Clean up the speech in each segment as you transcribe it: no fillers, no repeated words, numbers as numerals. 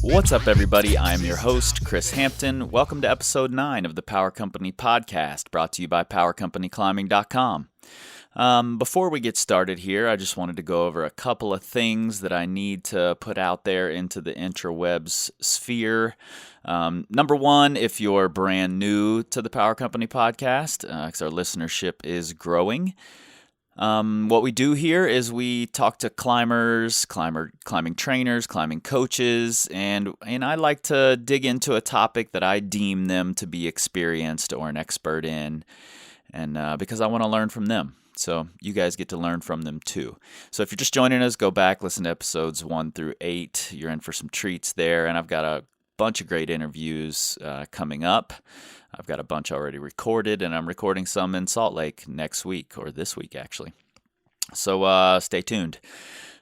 What's up, everybody? I'm your host, Chris Hampton. Welcome to episode 9 of the Power Company podcast, brought to you by PowerCompanyClimbing.com. Before we get started here, I just wanted to go over a couple of things that I need to put out there into the intrawebs sphere. Number one, if you're brand new to the Power Company podcast, because our listenership is growing, what we do here is we talk to climbers, climbing trainers, climbing coaches, and I like to dig into a topic that I deem them to be experienced or an expert in, and because I want to learn from them. So you guys get to learn from them too. So if you're just joining us, go back, listen to episodes 1 through 8. You're in for some treats there, and I've got a bunch of great interviews coming up. I've got a bunch already recorded, and I'm recording some in Salt Lake next week, or this week actually. So stay tuned.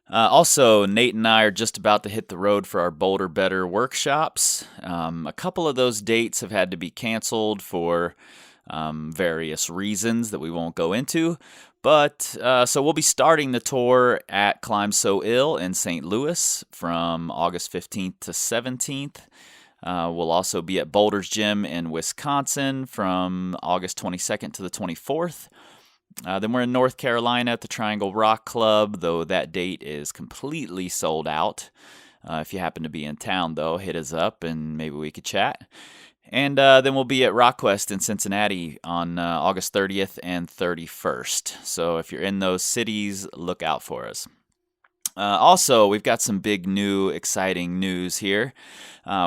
Also, Nate and I are just about to hit the road for our Boulder Better workshops. A couple of those dates have had to be canceled for various reasons that we won't go into. But so we'll be starting the tour at Climb So Ill in St. Louis from August 15th to 17th. We'll also be at Boulder's Gym in Wisconsin from August 22nd to the 24th. Then we're in North Carolina at the Triangle Rock Club, though that date is completely sold out. If you happen to be in town, though, hit us up and maybe we could chat. And then we'll be at RockQuest in Cincinnati on August 30th and 31st. So if you're in those cities, look out for us. Also, we've got some big new, exciting news here.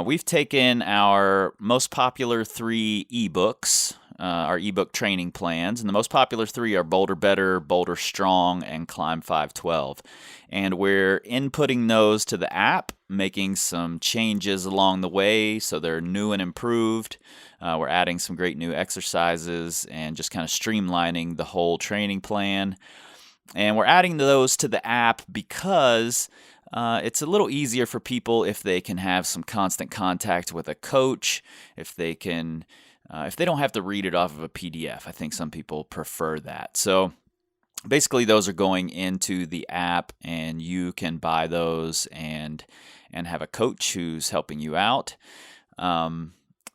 We've taken our most popular 3 ebooks, our ebook training plans, and the most popular 3 are Boulder Better, Boulder Strong, and Climb 512. And we're inputting those to the app, making some changes along the way so they're new and improved. We're adding some great new exercises and just kind of streamlining the whole training plan. And we're adding those to the app because it's a little easier for people if they can have some constant contact with a coach, if they don't have to read it off of a PDF. I think some people prefer that. So basically those are going into the app, and you can buy those and have a coach who's helping you out.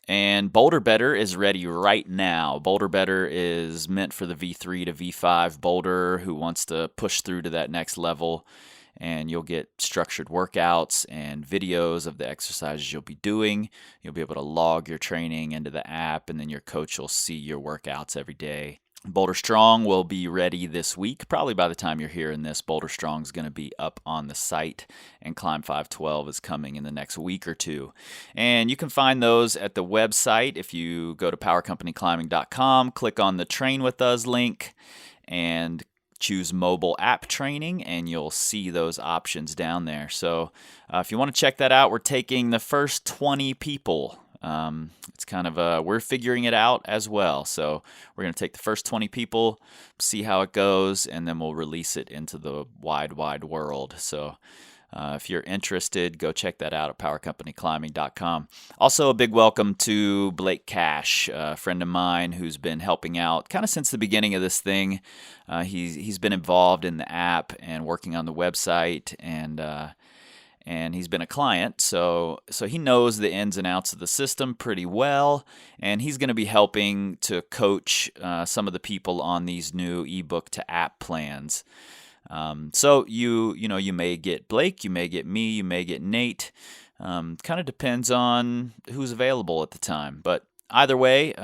And Boulder Better is ready right now. Boulder Better is meant for the V3 to V5 boulder who wants to push through to that next level. And you'll get structured workouts and videos of the exercises you'll be doing. You'll be able to log your training into the app, and then your coach will see your workouts every day. Boulder Strong will be ready this week. Probably by the time you're hearing this, Boulder Strong is going to be up on the site, and Climb 512 is coming in the next week or two. And you can find those at the website. If you go to PowerCompanyClimbing.com, click on the Train With Us link, and choose mobile app training, and you'll see those options down there. So if you want to check that out, we're taking the first 20 people. It's kind of we're figuring it out as well. So we're going to take the first 20 people, see how it goes, and then we'll release it into the wide world. So if you're interested, go check that out at PowerCompanyClimbing.com. Also, a big welcome to Blake Cash, a friend of mine who's been helping out kind of since the beginning of this thing. He's been involved in the app and working on the website, and he's been a client, so he knows the ins and outs of the system pretty well, and he's going to be helping to coach some of the people on these new ebook to app plans. So you may get Blake, you may get me, you may get Nate. Kind of depends on who's available at the time. But either way,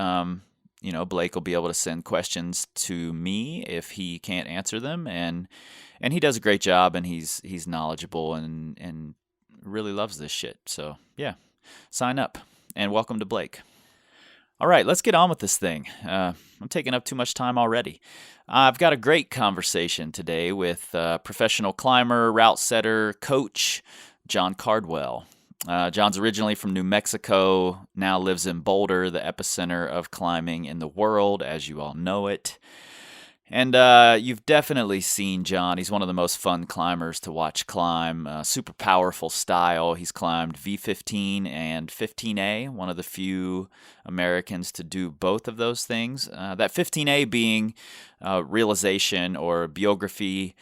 Blake will be able to send questions to me if he can't answer them, and he does a great job, and he's knowledgeable and really loves this shit. So yeah, sign up and welcome to Blake. All right, let's get on with this thing. I'm taking up too much time already. I've got a great conversation today with professional climber, routesetter, coach, Jon Cardwell. John's originally from New Mexico, now lives in Boulder, the epicenter of climbing in the world, as you all know it. And you've definitely seen Jon. He's one of the most fun climbers to watch climb. Super powerful style. He's climbed V15 and 15A, one of the few Americans to do both of those things. That 15A being Realization or Biographie,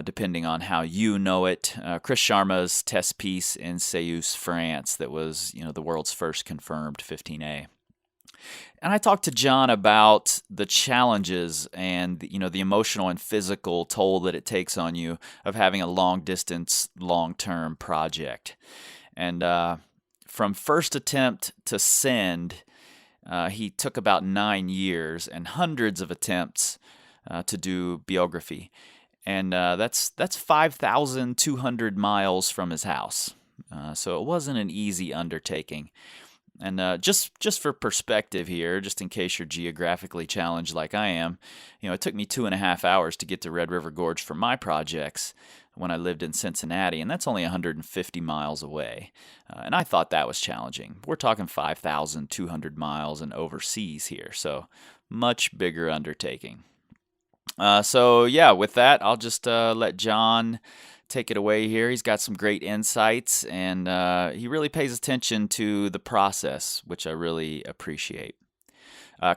depending on how you know it. Chris Sharma's test piece in Ceuse, France, that was the world's first confirmed 15A. And I talked to Jon about the challenges and the emotional and physical toll that it takes on you of having a long-distance, long-term project. And from first attempt to send, he took about 9 years and hundreds of attempts to do Biographie. And that's 5,200 miles from his house. So it wasn't an easy undertaking. And just for perspective here, just in case you're geographically challenged like I am, it took me 2.5 hours to get to Red River Gorge for my projects when I lived in Cincinnati, and that's only 150 miles away. And I thought that was challenging. We're talking 5,200 miles and overseas here, so much bigger undertaking. So yeah, with that, I'll just let Jon take it away here. He's got some great insights, and he really pays attention to the process, which I really appreciate.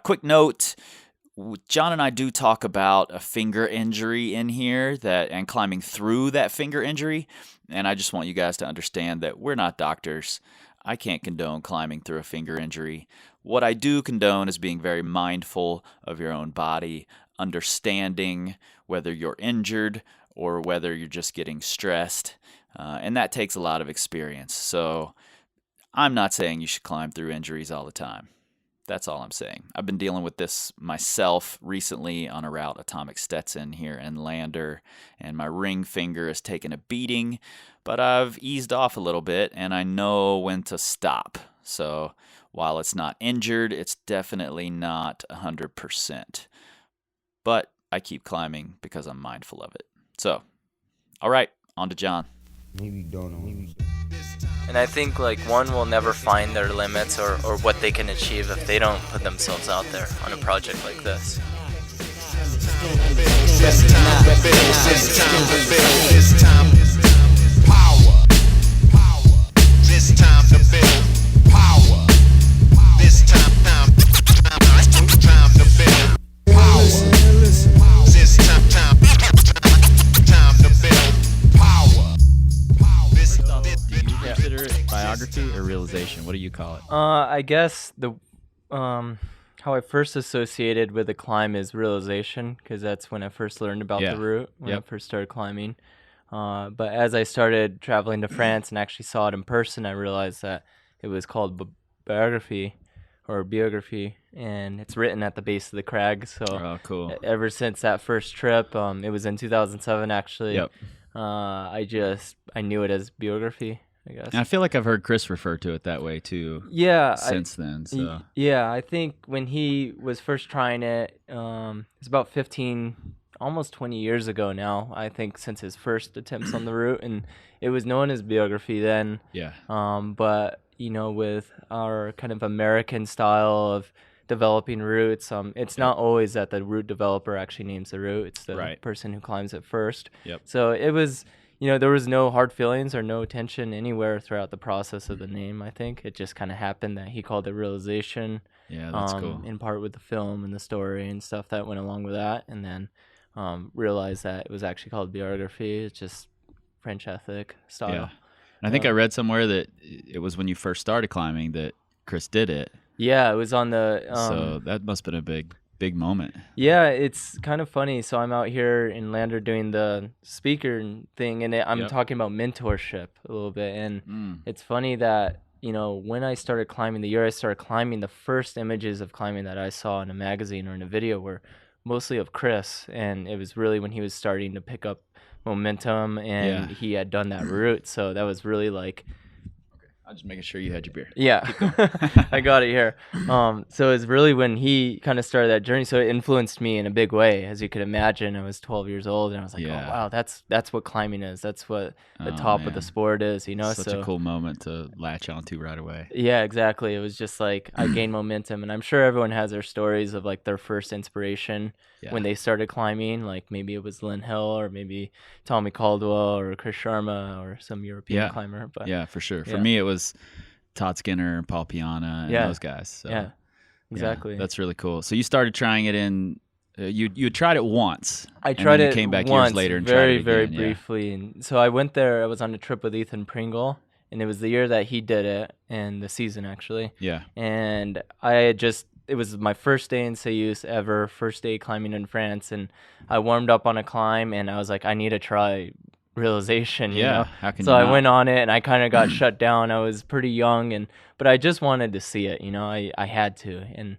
Quick note, Jon and I do talk about a finger injury in here and climbing through that finger injury, and I just want you guys to understand that we're not doctors. I can't condone climbing through a finger injury. What I do condone is being very mindful of your own body, understanding whether you're injured or whether you're just getting stressed, and that takes a lot of experience. So I'm not saying you should climb through injuries all the time. That's all I'm saying. I've been dealing with this myself recently on a route, Atomic Stetson here in Lander, and my ring finger has taken a beating, but I've eased off a little bit, and I know when to stop. So while it's not injured, it's definitely not 100%. But I keep climbing because I'm mindful of it. So, all right, on to Jon. And I think one will never find their limits or what they can achieve if they don't put themselves out there on a project like this. Biography or realization? What do you call it? I guess the how I first associated with the climb is realization, because that's when I first learned about the route, when I first started climbing. But as I started traveling to France and actually saw it in person, I realized that it was called Biographie, and it's written at the base of the crag. So cool. Ever since that first trip, it was in 2007 actually. Yep. I knew it as Biographie, I guess. And I feel like I've heard Chris refer to it that way too. Yeah. Since then, so. Yeah, I think when he was first trying it, it's about 15, almost 20 years ago now. I think since his first attempts on the route, and it was known as Biographie then. Yeah. But with our kind of American style of developing routes, it's not always that the route developer actually names the route. It's the person who climbs it first. Yep. So it was. There was no hard feelings or no tension anywhere throughout the process of the name, I think. It just kind of happened that he called it Realization. Yeah, that's cool. In part with the film and the story and stuff that went along with that. And then realized that it was actually called Biographie. It's just French ethic style. Yeah. And I think I read somewhere that it was when you first started climbing that Chris did it. Yeah, it was on the... so that must have been a big moment. Yeah, it's kind of funny. So I'm out here in Lander doing the speaker thing, and I'm talking about mentorship a little bit. And it's funny that, when I started climbing, the year I started climbing, the first images of climbing that I saw in a magazine or in a video were mostly of Chris. And it was really when he was starting to pick up momentum, and he had done that route. So that was really I'm just making sure you had your beer. Yeah, I got it here. So it's really when he kind of started that journey. So it influenced me in a big way, as you could imagine. I was 12 years old, and I was like, oh wow, that's what climbing is. That's what the top of the sport is. You know, such a cool moment to latch onto right away. Yeah, exactly. It was just like I gained momentum, and I'm sure everyone has their stories of like their first inspiration when they started climbing. Like maybe it was Lynn Hill, or maybe Tommy Caldwell, or Chris Sharma, or some European climber. But yeah, for sure. For me, it was Todd Skinner, Paul Piana, and those guys. So, yeah, exactly. That's really cool. So you started trying it in. You tried it once. I tried it. Came back once, years later and very, tried it again. very briefly. And so I went there. I was on a trip with Ethan Pringle, and it was the year that he did it, and the season actually. Yeah. And it was my first day in Ceuse ever, first day climbing in France, and I warmed up on a climb, and I was like, I need to try realization, you know? How can so you I not? went on it, and I kind of got shut down. I was pretty young, but I just wanted to see it, you know? I had to, and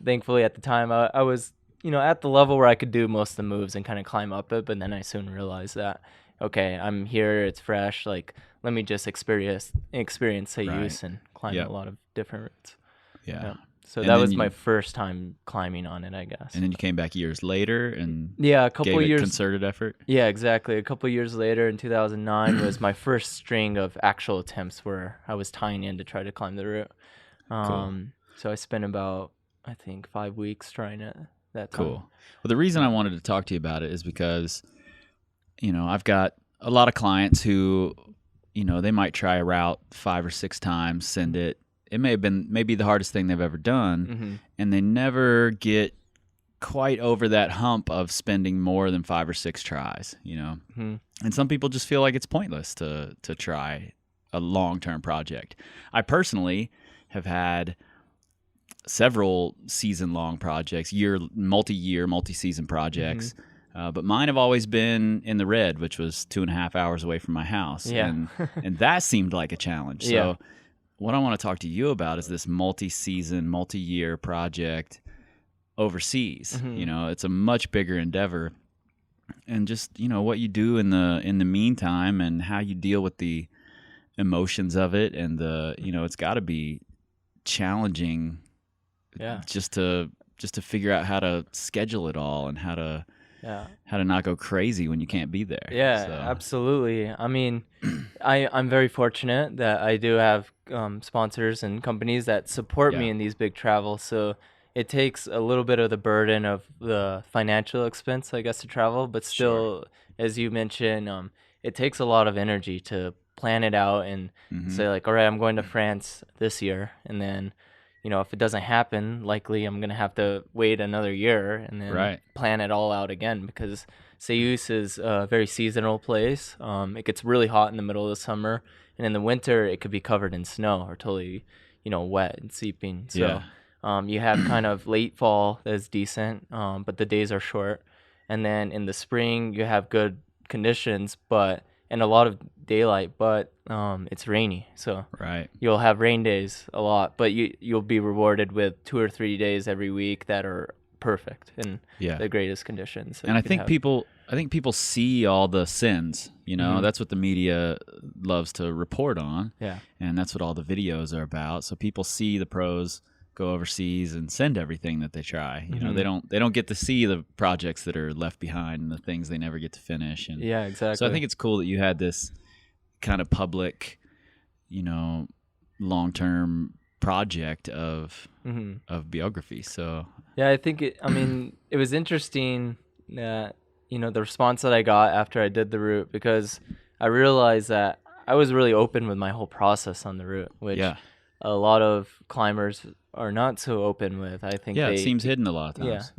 thankfully at the time I was, you know, at the level where I could do most of the moves and kind of climb up it, but then I soon realized that, okay, I'm here, it's fresh, like, let me just experience Ceuse and climb a lot of different routes. Yeah. So that was my first time climbing on it, I guess. And then you came back years later and a couple gave years concerted effort. Yeah, exactly. A couple years later, in 2009, was my first string of actual attempts where I was tying in to try to climb the route. Cool. So I spent about, I think, 5 weeks trying it that time. Cool. Well, the reason I wanted to talk to you about it is because, you know, I've got a lot of clients who, you know, they might try a route 5 or 6 times, send it. It may have been maybe the hardest thing they've ever done, and they never get quite over that hump of spending more than 5 or 6 tries, you know. And some people just feel like it's pointless to try a long-term project. I personally have had several season-long projects, multi-year, multi-season projects. But mine have always been in the red, which was 2.5 hours away from my house. And that seemed like a challenge. So what I want to talk to you about is this multi-season, multi-year project overseas. You know, it's a much bigger endeavor. And just, you know, what you do in the meantime and how you deal with the emotions of it, and you know, it's got to be challenging just to figure out how to schedule it all and how to not go crazy when you can't be there. Absolutely. I mean, I'm very fortunate that I do have sponsors and companies that support me in these big travels, so it takes a little bit of the burden of the financial expense, I guess, to travel, but still, as you mentioned, it takes a lot of energy to plan it out and say like, all right, I'm going to France this year, and then, you know, if it doesn't happen, likely I'm going to have to wait another year and then plan it all out again, because Ceuse is a very seasonal place. It gets really hot in the middle of the summer, and in the winter it could be covered in snow or totally, you know, wet and seeping. So you have kind of late fall that's decent, but the days are short. And then in the spring you have good conditions, and a lot of daylight, but it's rainy, so you'll have rain days a lot, but you'll be rewarded with 2 or 3 days every week that are perfect in the greatest conditions. And I think people see all the sins, you know, that's what the media loves to report on, and that's what all the videos are about. So people see the pros go overseas and send everything that they try. You know, they don't get to see the projects that are left behind and the things they never get to finish. And exactly. So I think it's cool that you had this kind of public, you know, long-term project of biography. So I think it was interesting that, you know, the response that I got after I did the route, because I realized that I was really open with my whole process on the route, which a lot of climbers are not so open with. I think it seems hidden a lot of times.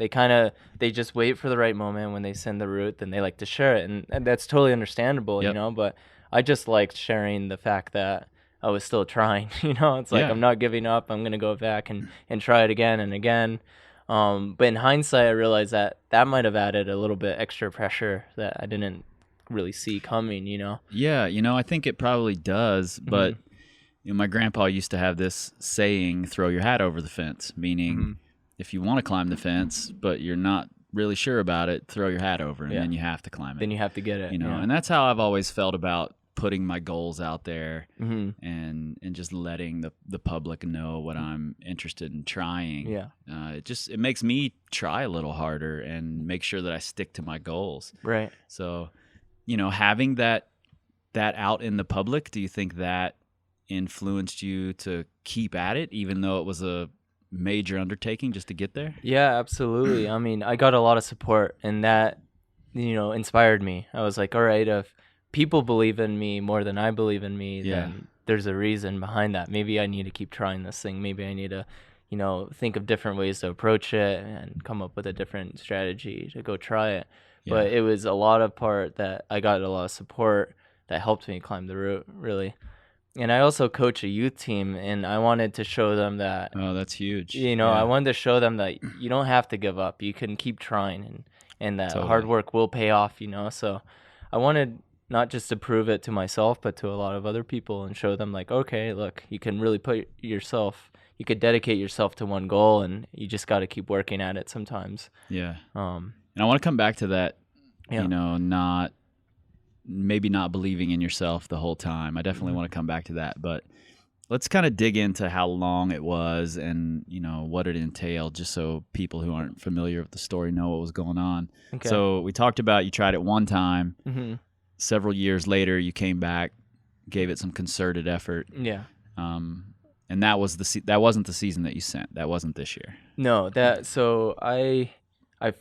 They just wait for the right moment when they send the route, then they like to share it, and that's totally understandable, you know, but I just liked sharing the fact that I was still trying, you know. It's like I'm not giving up. I'm going to go back and try it again and again. But in hindsight, I realized that might have added a little bit extra pressure that I didn't really see coming, you know. Yeah, you know, I think it probably does, but you know, my grandpa used to have this saying, throw your hat over the fence, meaning if you want to climb the fence, but you're not really sure about it, throw your hat over, and then you have to climb it. Then you have to get it. You know, and that's how I've always felt about putting my goals out there Mm-hmm. and just letting the public know what I'm interested in trying. Yeah. It makes me try a little harder and make sure that I stick to my goals. Right. So, having that out in the public, do you think that influenced you to keep at it, even though it was a major undertaking just to get there? Yeah, absolutely. I mean, I got a lot of support, and that, inspired me. I was like, all right, if people believe in me more than I believe in me, then there's a reason behind that. Maybe I need to keep trying this thing. Maybe I need to, think of different ways to approach it and come up with a different strategy to go try it. Yeah. But it was a lot of part that I got a lot of support that helped me climb the route, really. And I also coach a youth team, and I wanted to show them that. Oh, that's huge. I wanted to show them that you don't have to give up. You can keep trying, and that hard work will pay off, So I wanted not just to prove it to myself, but to a lot of other people and show them like, okay, look, you can really you could dedicate yourself to one goal, and you just got to keep working at it sometimes. Yeah. And I want to come back to that, maybe not believing in yourself the whole time. I definitely want to come back to that, but let's kind of dig into how long it was and, what it entailed, just so people who aren't familiar with the story know what was going on. Okay. So we talked about you tried it one time. Mm-hmm. Several years later, you came back, gave it some concerted effort. Yeah. And that wasn't the season that you sent. That wasn't this year. No, so I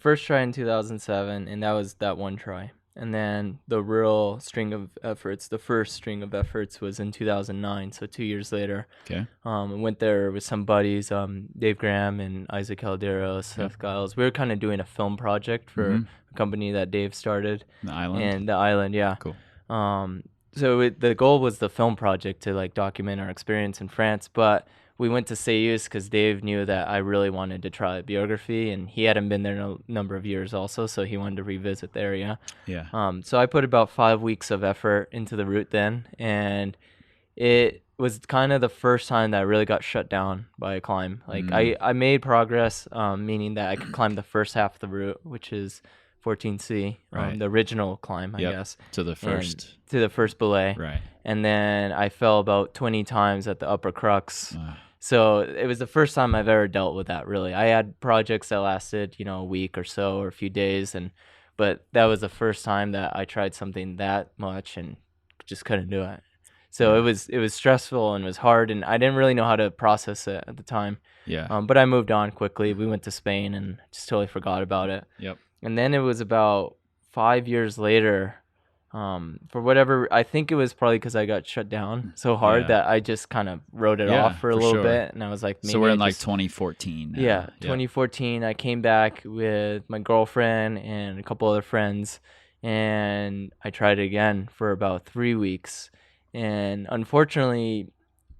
first tried in 2007, and that was that one try. And then the real string of efforts, the first string of efforts was in 2009, so 2 years later. Okay. I went there with some buddies, Dave Graham and Isaac Calderos, Seth Giles. We were kind of doing a film project for a company that Dave started. The Island? And The Island, yeah. Cool. So the goal was the film project to document our experience in France, but we went to Ceuse because Dave knew that I really wanted to try Biographie, and he hadn't been there in a number of years also, so he wanted to revisit the area. Yeah. So I put about 5 weeks of effort into the route then, and it was kind of the first time that I really got shut down by a climb. I made progress, meaning that I could climb the first half of the route, which is 14C, right. The original climb, I guess. To the first belay. Right. And then I fell about 20 times at the upper crux. So it was the first time I've ever dealt with that, really. I had projects that lasted, a week or so or a few days, but that was the first time that I tried something that much and just couldn't do it. So it was stressful and it was hard, and I didn't really know how to process it at the time. Yeah. But I moved on quickly. We went to Spain and just totally forgot about it. Yep. And then it was about 5 years later, for whatever, I think it was probably because I got shut down so hard that I just kind of wrote it off for a little bit. And I was like, maybe so we're in 2014 now. Yeah, 2014. I came back with my girlfriend and a couple other friends, and I tried it again for about 3 weeks. And unfortunately,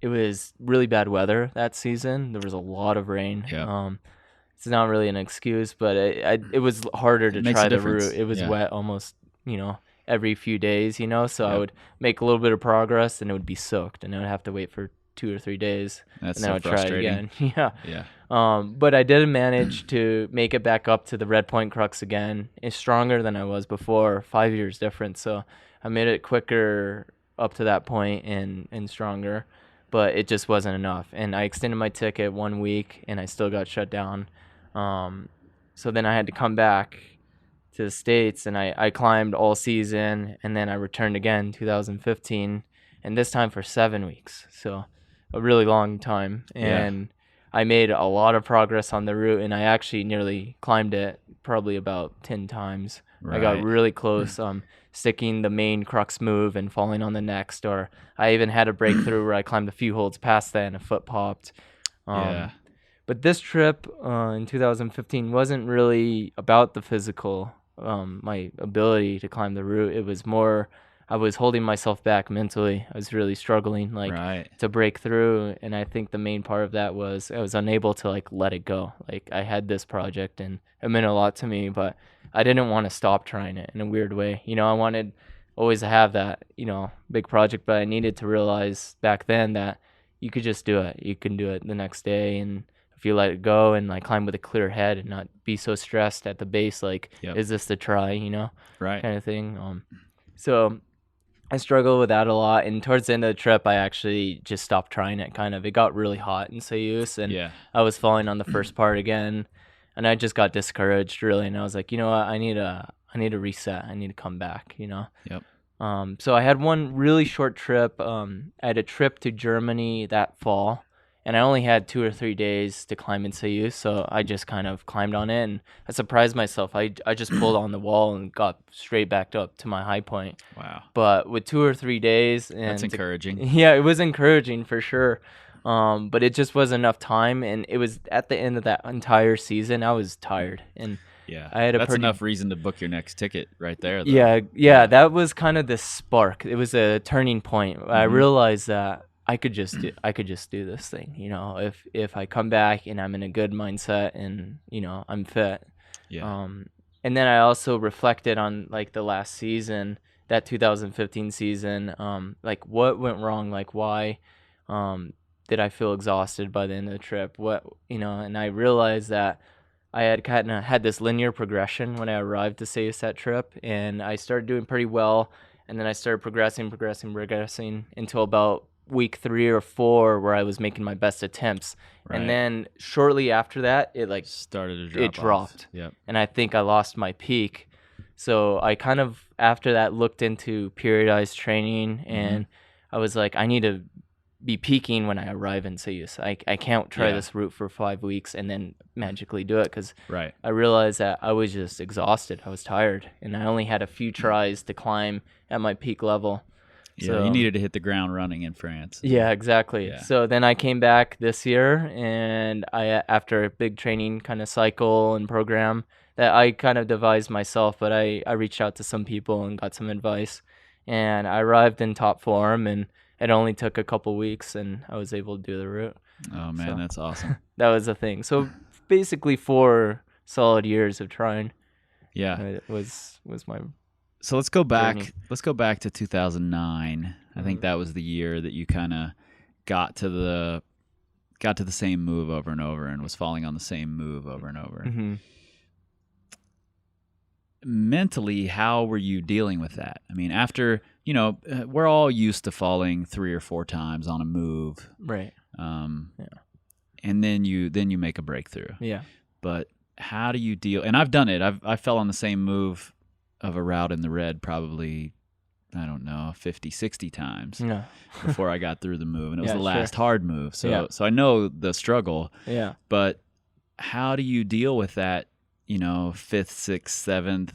it was really bad weather that season. There was a lot of rain. Yeah. It's not really an excuse, but it was harder to try the route. It was wet almost, every few days, so I would make a little bit of progress and it would be soaked, and I would have to wait for 2 or 3 days. That's and then so I would try it frustrating. again. Yeah. But I did manage to make it back up to the Red Point Crux again. It's stronger than I was before, 5 years difference. So I made it quicker up to that point and stronger, but it just wasn't enough. And I extended my ticket 1 week and I still got shut down. So then I had to come back to the States, and I climbed all season, and then I returned again 2015, and this time for 7 weeks. So a really long time. And I made a lot of progress on the route, and I actually nearly climbed it probably about 10 times. Right. I got really close, sticking the main crux move and falling on the next, or I even had a breakthrough where I climbed a few holds past that and a foot popped. But this trip in 2015 wasn't really about the physical, my ability to climb the route. It was more, I was holding myself back mentally. I was really struggling to break through. And I think the main part of that was I was unable to let it go. I had this project and it meant a lot to me, but I didn't want to stop trying it in a weird way. I wanted always to have that, big project, but I needed to realize back then that you could just do it. You can do it the next day, and if you let it go and climb with a clear head and not be so stressed at the base, is this the try, right, kind of thing. So I struggled with that a lot, and towards the end of the trip, I actually just stopped trying it. Kind of, it got really hot in Ceuse, and I was falling on the first part again, and I just got discouraged really. And I was like, you know what, I need a reset. I need to come back. Yep. So I had one really short trip. I had a trip to Germany that fall, and I only had 2 or 3 days to climb in Ceuse, so I just kind of climbed on it, and I surprised myself. I just pulled on the wall and got straight back up to my high point. Wow. But with 2 or 3 days, and that's encouraging. Yeah, it was encouraging for sure. But it just wasn't enough time, and it was at the end of that entire season. I was tired, and I had that's enough reason to book your next ticket right there, though. Yeah, that was kind of the spark. It was a turning point. I realized that I could just do this thing, if I come back and I'm in a good mindset and I'm fit. And then I also reflected on like the last season, that 2015 season, like what went wrong, like why did I feel exhausted by the end of the trip, and I realized that I had kind of had this linear progression when I arrived to Ceuse that trip, and I started doing pretty well, and then I started progressing until about week 3 or 4 where I was making my best attempts. Right. And then shortly after that, it like started to drop. It dropped. Yep. And I think I lost my peak. So I kind of after that looked into periodized training, and I was like, I need to be peaking when I arrive in Ceuse. I can't try this route for 5 weeks and then magically do it, because I realized that I was just exhausted. I was tired, and I only had a few tries to climb at my peak level. Yeah, so you needed to hit the ground running in France. Yeah, exactly. Yeah. So then I came back this year, and after a big training kind of cycle and program that I kind of devised myself, but I reached out to some people and got some advice, and I arrived in top form, and it only took a couple weeks, and I was able to do the route. Oh man, that's awesome. That was the thing. So basically 4 solid years of trying. Yeah, it was my. So let's go back. Journey. Let's go back to 2009. I think that was the year that you kind of got to the same move over and over, and was falling on the same move over and over. Mm-hmm. Mentally, how were you dealing with that? I mean, after we're all used to falling 3 or 4 times on a move, right? And then you make a breakthrough. Yeah. But how do you deal? And I've done it. I fell on the same move of a route in the red probably, I don't know, 50, 60 times before I got through the move. And it was the last hard move. So I know the struggle. Yeah. But how do you deal with that, 5th, 6th, 7th,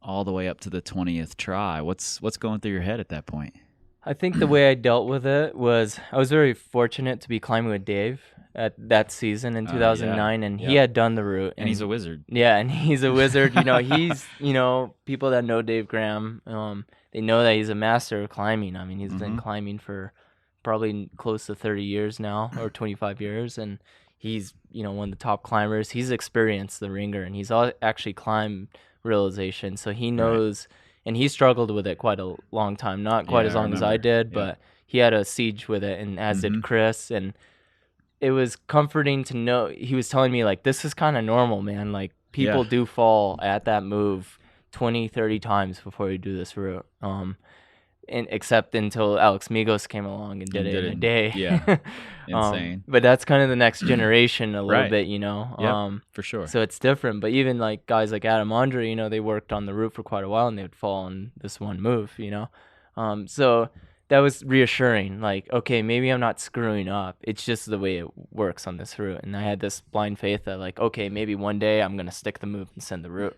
all the way up to the 20th try? What's going through your head at that point? I think the way I dealt with it was I was very fortunate to be climbing with Dave at that season in 2009, and he had done the route. And he's a wizard. Yeah, and he's a wizard. He's, people that know Dave Graham, they know that he's a master of climbing. I mean, he's been climbing for probably close to 30 years now, or 25 years, and he's, one of the top climbers. He's experienced the ringer, and he's actually climbed realization, so he knows. Right. And he struggled with it quite a long time, not quite as long as I did, but he had a siege with it, and as did Chris. And it was comforting to know. He was telling me, like, this is kind of normal, man. Like, people do fall at that move 20, 30 times before you do this route. Except until Alex Migos came along and did it in a day. Yeah, insane. But that's kind of the next generation a little bit, for sure. So it's different. But even like guys like Adam Andre, they worked on the route for quite a while, and they would fall on this one move, So that was reassuring. Like, okay, maybe I'm not screwing up. It's just the way it works on this route. And I had this blind faith that, like, okay, maybe one day I'm gonna stick the move and send the route.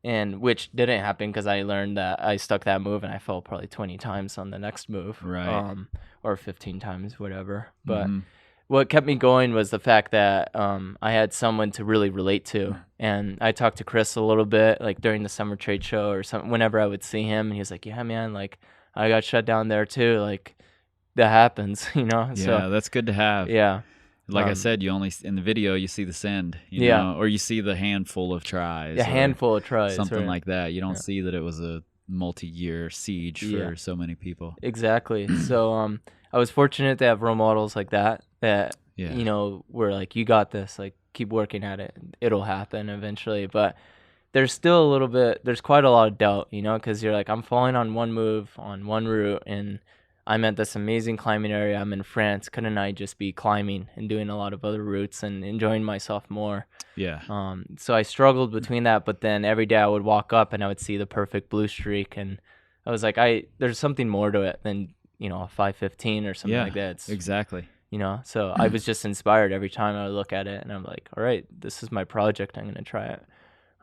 And which didn't happen, because I learned that I stuck that move and I fell probably 20 times on the next move, right? Or 15 times, whatever. But what kept me going was the fact that I had someone to really relate to. And I talked to Chris a little bit, like during the summer trade show or something, whenever I would see him, and he was like, "Yeah, man, like I got shut down there too. Like that happens, Yeah, so, that's good to have. Yeah. Like I said, you only in the video you see the send, or you see the handful of tries. A handful of tries, something like that. You don't see that it was a multi-year siege for so many people. Exactly. So I was fortunate to have role models like that were like, you got this, like keep working at it, it'll happen eventually. But there's still a little bit, there's quite a lot of doubt, you know, because you're like, I'm falling on one move on one route, and I'm at this amazing climbing area. I'm in France. Couldn't I just be climbing and doing a lot of other routes and enjoying myself more? Yeah. So I struggled between that, but then every day I would walk up and I would see the perfect blue streak, and I was like, there's something more to it than, you know, a 5:15 or something like that. It's, exactly. You know, so I was just inspired every time I would look at it, and I'm like, all right, this is my project. I'm going to try it.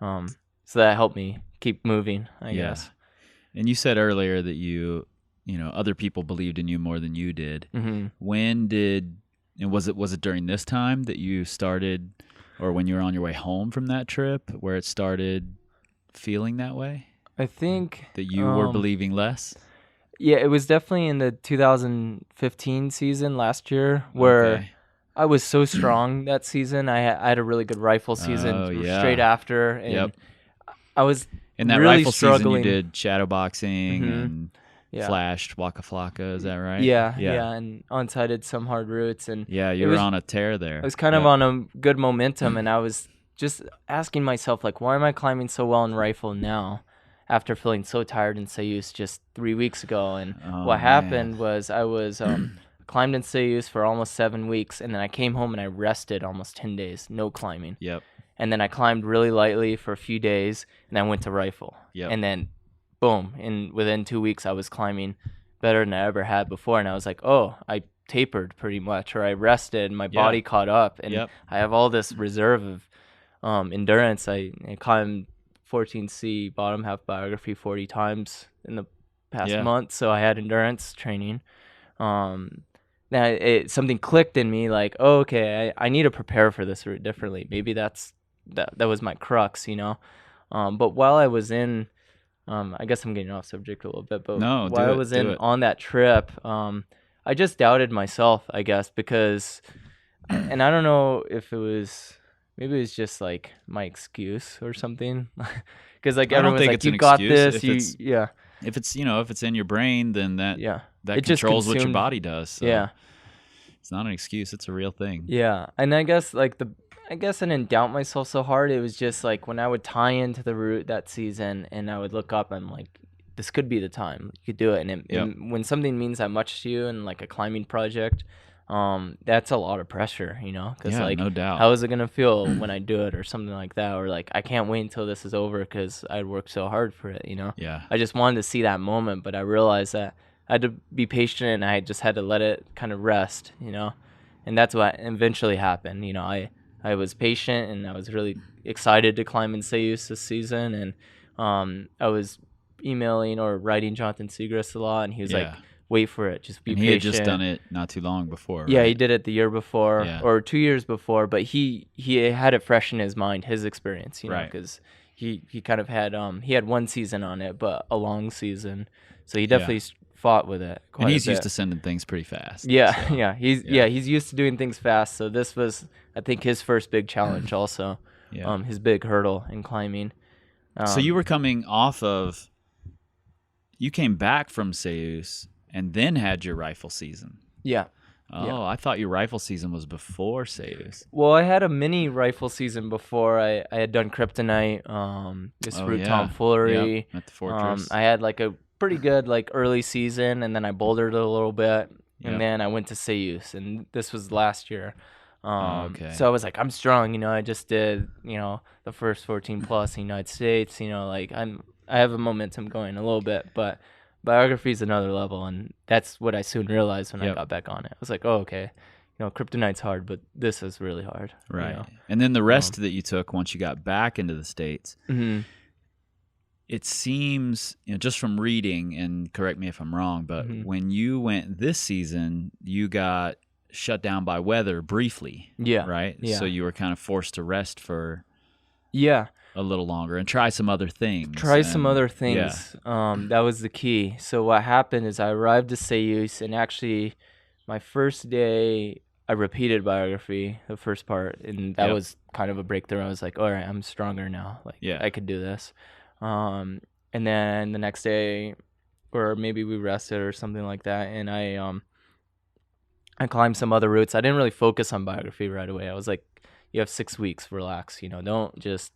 So that helped me keep moving, I guess. And you said earlier that you know, other people believed in you more than you did. Mm-hmm. Was it during this time that you started, or when you were on your way home from that trip, where it started feeling that way? I think that you were believing less? Yeah, it was definitely in the 2015 season last year where I was so strong that season. I had a really good rifle season straight after, and I was in that really rifle struggling. Season. You did shadowboxing and flashed Waka Flocka. Is that right? Yeah, and unsighted some hard routes, and you were on a tear there. I was kind of on a good momentum, and I was just asking myself, like, why am I climbing so well in rifle now, after feeling so tired in Ceuse just 3 weeks ago? And what happened was I was climbed in Ceuse for almost 7 weeks, and then I came home and I rested almost 10 days, no climbing. And then I climbed really lightly for a few days, and then went to rifle. And then, boom, within 2 weeks I was climbing better than I ever had before, and I was like, oh, I tapered pretty much, or I rested, my body caught up, and I have all this reserve of endurance. I climbed 14C bottom half biography 40 times in the past month, so I had endurance training. Now something clicked in me, like, oh, okay, I need to prepare for this route differently. Maybe that was my crux, you know. But while I was in, I guess I'm getting off subject a little bit, but while I was on that trip, I just doubted myself, I guess, because, and I don't know if it was. Maybe it was just like my excuse or something, because like everyone's like, "You got this." If it's if it's in your brain, then that it controls what your body does. So it's not an excuse; it's a real thing. Yeah, and I guess I didn't doubt myself so hard. It was just like when I would tie into the route that season, and I would look up, I'm like, this could be the time you could do it. And when something means that much to you, and like a climbing project. That's a lot of pressure, you know, because no doubt. How is it gonna feel when I do it, or something like that, or like I can't wait until this is over because I worked so hard for it, you know. I just wanted to see that moment, but I realized that I had to be patient, and I just had to let it kind of rest, you know, and that's what eventually happened. You know, I was patient, and I was really excited to climb in Ceuse this season, and I was emailing or writing Jonathan Segrist a lot, and he was like, wait for it, just be patient. He had just done it not too long before, right? Yeah, he did it the year before, or 2 years before, but he had it fresh in his mind, his experience, you know, because he kind of had he had one season on it, but a long season, so he definitely fought with it quite and he's a bit. used to sending things pretty fast. He's used to doing things fast, so this was, I think, his first big challenge also, his big hurdle in climbing. So you were coming off of, you came back from Ceuse and then had your rifle season. I thought your rifle season was before Ceuse. Well, I had a mini rifle season before. I had done Kryptonite, route tomfoolery. At the Fortress. I had like a pretty good like early season, and then I bouldered a little bit, and then I went to Ceuse, and this was last year. So I was like, I'm strong, you know. I just did, you know, the first 14 plus in the United States, you know, like I have a momentum going a little bit, but Biography is another level, and that's what I soon realized when I got back on it. I was like, oh, okay, you know, Kryptonite's hard, but this is really hard. Right. You know? And then the rest that you took once you got back into the States, it seems, you know, just from reading, and correct me if I'm wrong, but when you went this season, you got shut down by weather briefly. Right? So you were kind of forced to rest for a little longer and try some other things. That was the key. So what happened is I arrived to Ceuse, and actually my first day I repeated Biography, the first part, and that was kind of a breakthrough. I was like, all right, I'm stronger now. Like, I could do this. And then the next day, or maybe we rested or something like that, and I climbed some other routes. I didn't really focus on Biography right away. I was like, you have 6 weeks, relax, you know, don't just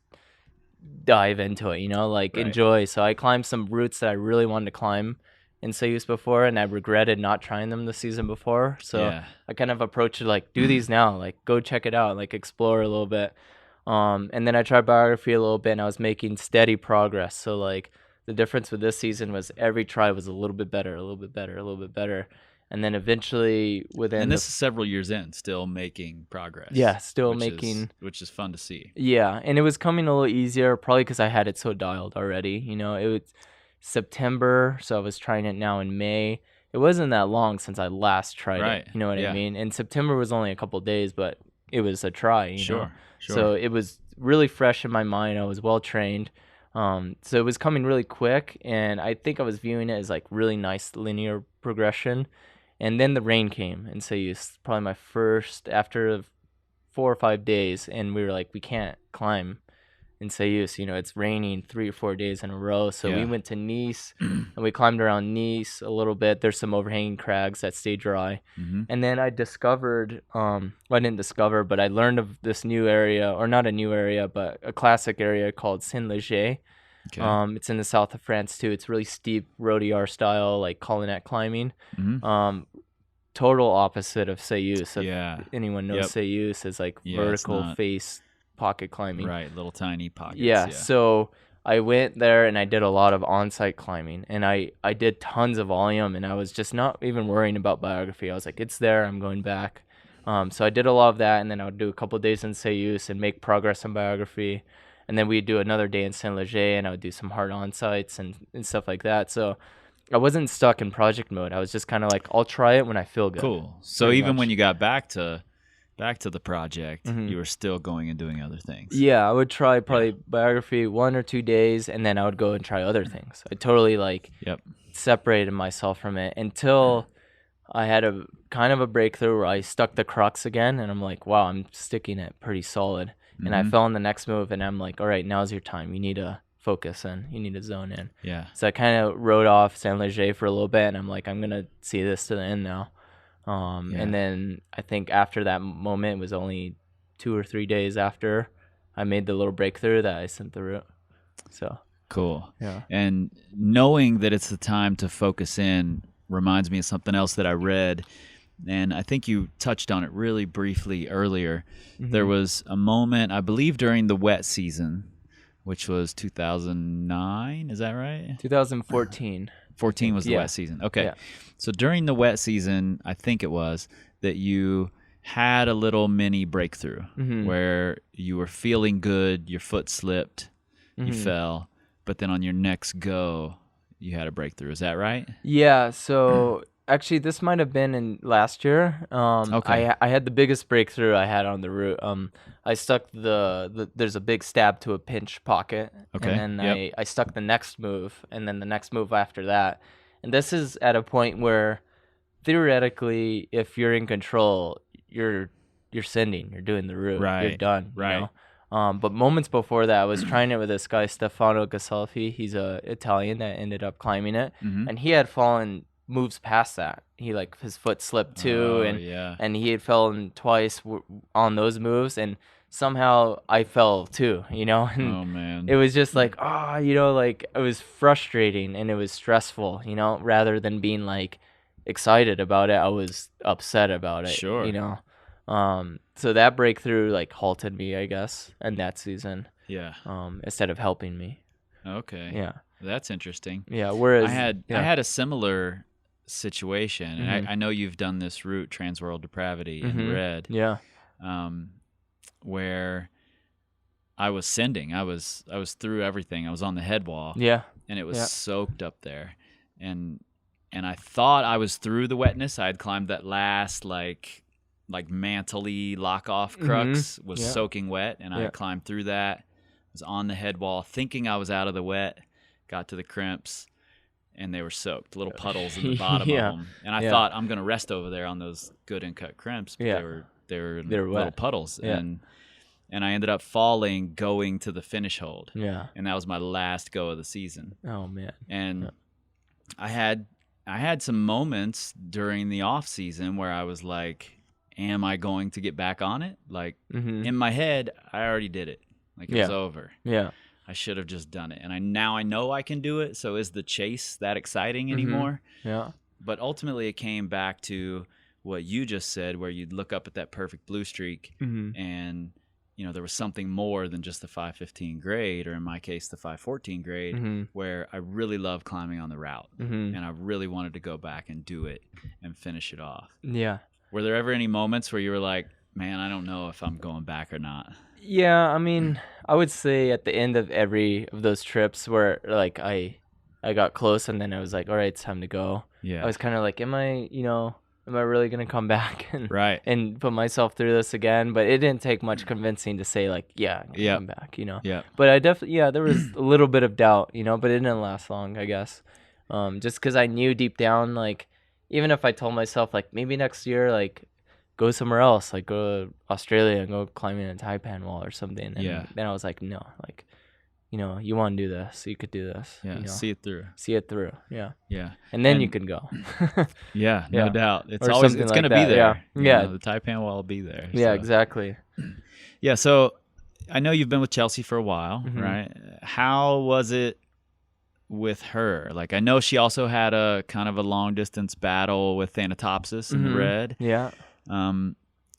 dive into it, like enjoy. So I climbed some routes that I really wanted to climb in Ceuse before, and I regretted not trying them the season before. So I kind of approached it like, do these now, like go check it out, like explore a little bit. And then I tried Biography a little bit, and I was making steady progress. So like the difference with this season was every try was a little bit better, a little bit better, a little bit better. And then eventually and this is several years in, still making progress. Yeah, still making. Which is fun to see. Yeah, and it was coming a little easier, probably because I had it so dialed already. It was September, so I was trying it now in May. It wasn't that long since I last tried it. You know what I mean? And September was only a couple of days, but it was a try, you know? So it was really fresh in my mind. I was well trained. So it was coming really quick, and I think I was viewing it as like really nice linear progression. And then the rain came, and so it's probably my first after 4 or 5 days, and we were like, we can't climb in Ceuse. It's raining 3 or 4 days in a row. So we went to Nice, and we climbed around Nice a little bit. There's some overhanging crags that stay dry. And then I discovered, well, I didn't discover, but I learned of this new area, or not a new area, but a classic area called Saint-Léger. It's in the south of France too. It's really steep roadier style, like colonette climbing. Total opposite of Ceuse. If anyone knows Ceuse is like vertical face pocket climbing. Right, little tiny pockets. Yeah, so I went there and I did a lot of on-site climbing, and I did tons of volume, and I was just not even worrying about Biography. I was like, it's there, I'm going back. So I did a lot of that, and then I would do a couple of days in Ceuse and make progress on Biography. And then we'd do another day in Saint-Léger, and I would do some hard on-sites and stuff like that. So I wasn't stuck in project mode. I was just kind of like, I'll try it when I feel good. Cool. So even when you got back to the project, you were still going and doing other things. Yeah, I would try probably Biography 1 or 2 days, and then I would go and try other things. I totally separated myself from it until I had a kind of a breakthrough where I stuck the crux again, and I'm like, wow, I'm sticking it pretty solid. And I fell in the next move, and I'm like, all right, now's your time. You need to focus in. You need to zone in. Yeah. So I kind of rode off Saint-Léger for a little bit, and I'm like, I'm going to see this to the end now. And then I think after that moment, it was only 2 or 3 days after I made the little breakthrough that I sent the route. So cool. Yeah. And knowing that it's the time to focus in reminds me of something else that I read. And I think you touched on it really briefly earlier. There was a moment, I believe, during the wet season, which was 2009. Is that right? 2014. 14 was the wet season. Okay. Yeah. So during the wet season, I think it was, that you had a little mini breakthrough where you were feeling good, your foot slipped, you fell, but then on your next go, you had a breakthrough. Is that right? Yeah. So actually, this might have been in last year. I had the biggest breakthrough I had on the route. I stuck there's a big stab to a pinch pocket, and then I stuck the next move, and then the next move after that. And this is at a point where, theoretically, if you're in control, you're sending, you're doing the route, you're done. Right. You know? But moments before that, I was trying it with this guy, Stefano Gasolfi. He's a Italian that ended up climbing it, and he had fallen moves past that. He his foot slipped too, and he had fallen twice on those moves, and somehow I fell too, and oh man, it was just like, it was frustrating and it was stressful, rather than being excited about it. I was upset about it. Sure. So that breakthrough halted me, I guess, in that season. Yeah. Instead of helping me. Okay. Yeah. That's interesting. Yeah. Whereas I had a similar situation, and I know you've done this route, Transworld Depravity, in red. Yeah. Where I was sending, I was through everything. I was on the head wall. Yeah. And it was soaked up there, and I thought I was through the wetness. I had climbed that last like mantle-y lock-off crux, was soaking wet, and I climbed through that. Was on the head wall, thinking I was out of the wet. Got to the crimps, and they were soaked, little puddles in the bottom of them. And I thought, I'm going to rest over there on those good and cut crimps, but they were little wet. puddles. Yeah. And I ended up falling going to the finish hold. Yeah. And that was my last go of the season. Oh man. And I had some moments during the off season where I was like, am I going to get back on it? In my head, I already did it. It was over. Yeah. I should have just done it. And now I know I can do it. So is the chase that exciting anymore? Yeah. But ultimately, it came back to what you just said, where you'd look up at that perfect blue streak and, you know, there was something more than just the 515 grade, or in my case, the 514 grade, where I really love climbing on the route. And I really wanted to go back and do it and finish it off. Yeah. Were there ever any moments where you were like, man, I don't know if I'm going back or not? Yeah, I mean, I would say at the end of every of those trips where like I got close and then I was like, all right, it's time to go. Yeah. I was kind of like, am I really going to come back and Right. and put myself through this again? But it didn't take much convincing to say like, yeah, I'm going to come back, you know? Yeah. But I definitely, there was a little bit of doubt, you know, but it didn't last long, I guess. Just because I knew deep down, like, even if I told myself like maybe next year, like, go somewhere else, like go to Australia and go climbing a Taipan wall or something. And then I was like, no, like, you know, you want to do this, you could do this. Yeah, you know? see it through. See it through, yeah. Yeah. And then you can go. Yeah, no doubt. It's or always, something it's like going to be that, there. Yeah. You know, the Taipan wall will be there. Yeah, so. exactly. Yeah, so I know you've been with Chelsea for a while, right? How was it with her? Like, I know she also had a kind of a long distance battle with Thanatopsis in the red. Yeah.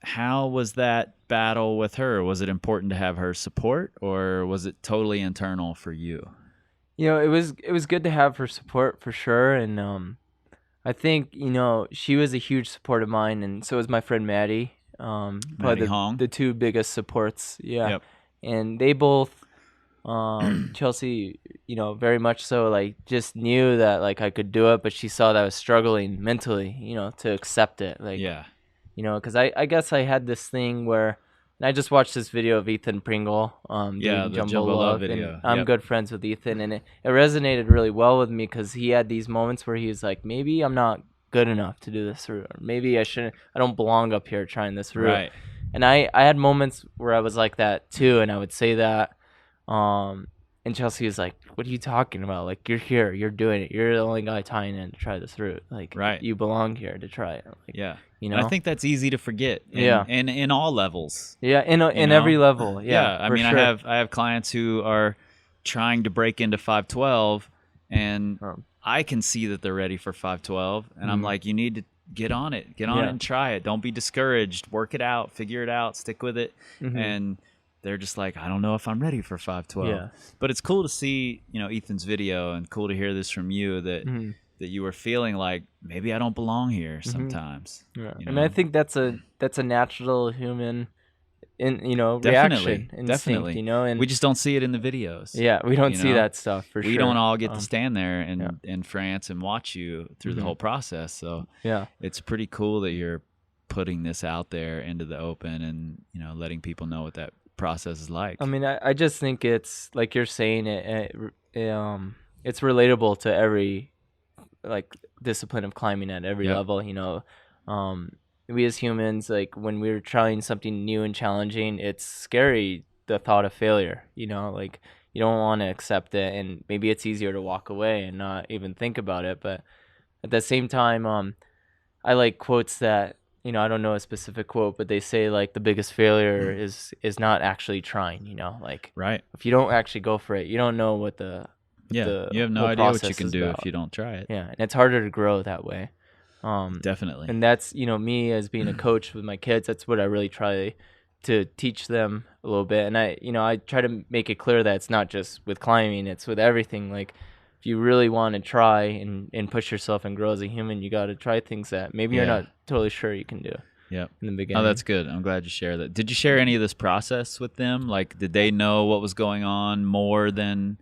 How was that battle with her? Was it important to have her support, or was it totally internal for you? You know, it was good to have her support for sure, and I think, you know, she was a huge support of mine, and so was my friend Maddie. Maddie Hong. The two biggest supports, yeah. Yep. And they both, Chelsea, you know, very much so, like, just knew that like I could do it, but she saw that I was struggling mentally, you know, to accept it, like. Yeah. You know, because I guess I had this thing where, and I just watched this video of Ethan Pringle doing the Jumbo Love, video. And I'm good friends with Ethan, and it resonated really well with me because he had these moments where he was like, maybe I'm not good enough to do this route, or maybe I don't belong up here trying this route. Right. And I had moments where I was like that too, and I would say that, and Chelsea is like, what are you talking about? Like, you're here, you're doing it. You're the only guy tying in to try this route. Like, you belong here to try it. Like, yeah. You know? And I think that's easy to forget. And in all levels. Yeah, in every level. Yeah. I mean, sure. I have clients who are trying to break into 512, and I can see that they're ready for 512, and I'm like, you need to get on it. Get on it and try it. Don't be discouraged. Work it out. Figure it out. Stick with it. And they're just like, I don't know if I'm ready for 512. Yeah. But it's cool to see, you know, Ethan's video, and cool to hear this from you that that you were feeling like maybe I don't belong here sometimes. Yeah. You know? And I think that's a natural human Definitely. reaction, instinct, you know, and we just don't see it in the videos. Yeah, we don't see that stuff for sure. We don't all get to stand there in France and watch you through the whole process. So it's pretty cool that you're putting this out there into the open and, you know, letting people know what that process is like. I mean, I just think it's like you're saying it's relatable to every like discipline of climbing at every level, you know. We as humans, like when we're trying something new and challenging, it's scary, the thought of failure, you know, like you don't want to accept it, and maybe it's easier to walk away and not even think about it. But at the same time, I like quotes that, you know, I don't know a specific quote, but they say like the biggest failure is not actually trying, you know, like if you don't actually go for it, you don't know what you have no idea what you can do if you don't try it. Yeah, and it's harder to grow that way. Definitely. And that's, you know, me as being a coach with my kids, that's what I really try to teach them a little bit. And I try to make it clear that it's not just with climbing, it's with everything. Like if you really want to try and push yourself and grow as a human, you got to try things that maybe you're not totally sure you can do. Yeah. In the beginning. Oh, that's good. I'm glad you share that. Did you share any of this process with them? Like, did they know what was going on more than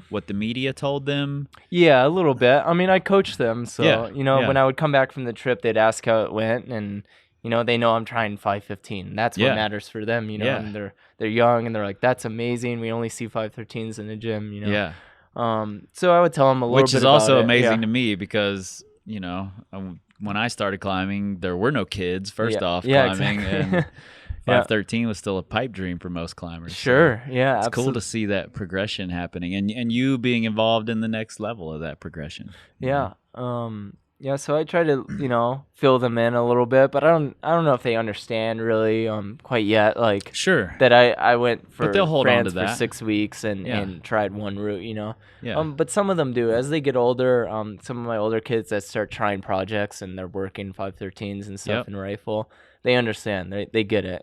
what the media told them? Yeah, a little bit. I mean, I coached them. So, you know, when I would come back from the trip, they'd ask how it went. And, you know, they know I'm trying 515. That's what matters for them, you know. And they're young and they're like, that's amazing. We only see 513s in the gym, you know. Yeah. So I would tell them a little bit about it. Which is also amazing to me because, you know, when I started climbing, there were no kids, first off, climbing. Exactly. And 513 was still a pipe dream for most climbers. Sure, so yeah. It's absolutely. cool to see that progression happening and you being involved in the next level of that progression. Yeah. Yeah, so I try to, fill them in a little bit, but I don't know if they understand really quite yet. Like Sure. that I went for But they'll hold on to France for that. 6 weeks and Yeah. and tried one route, Yeah. But some of them do as they get older. Some of my older kids that start trying projects and they're working 513s and stuff in rifle, they understand. They get it,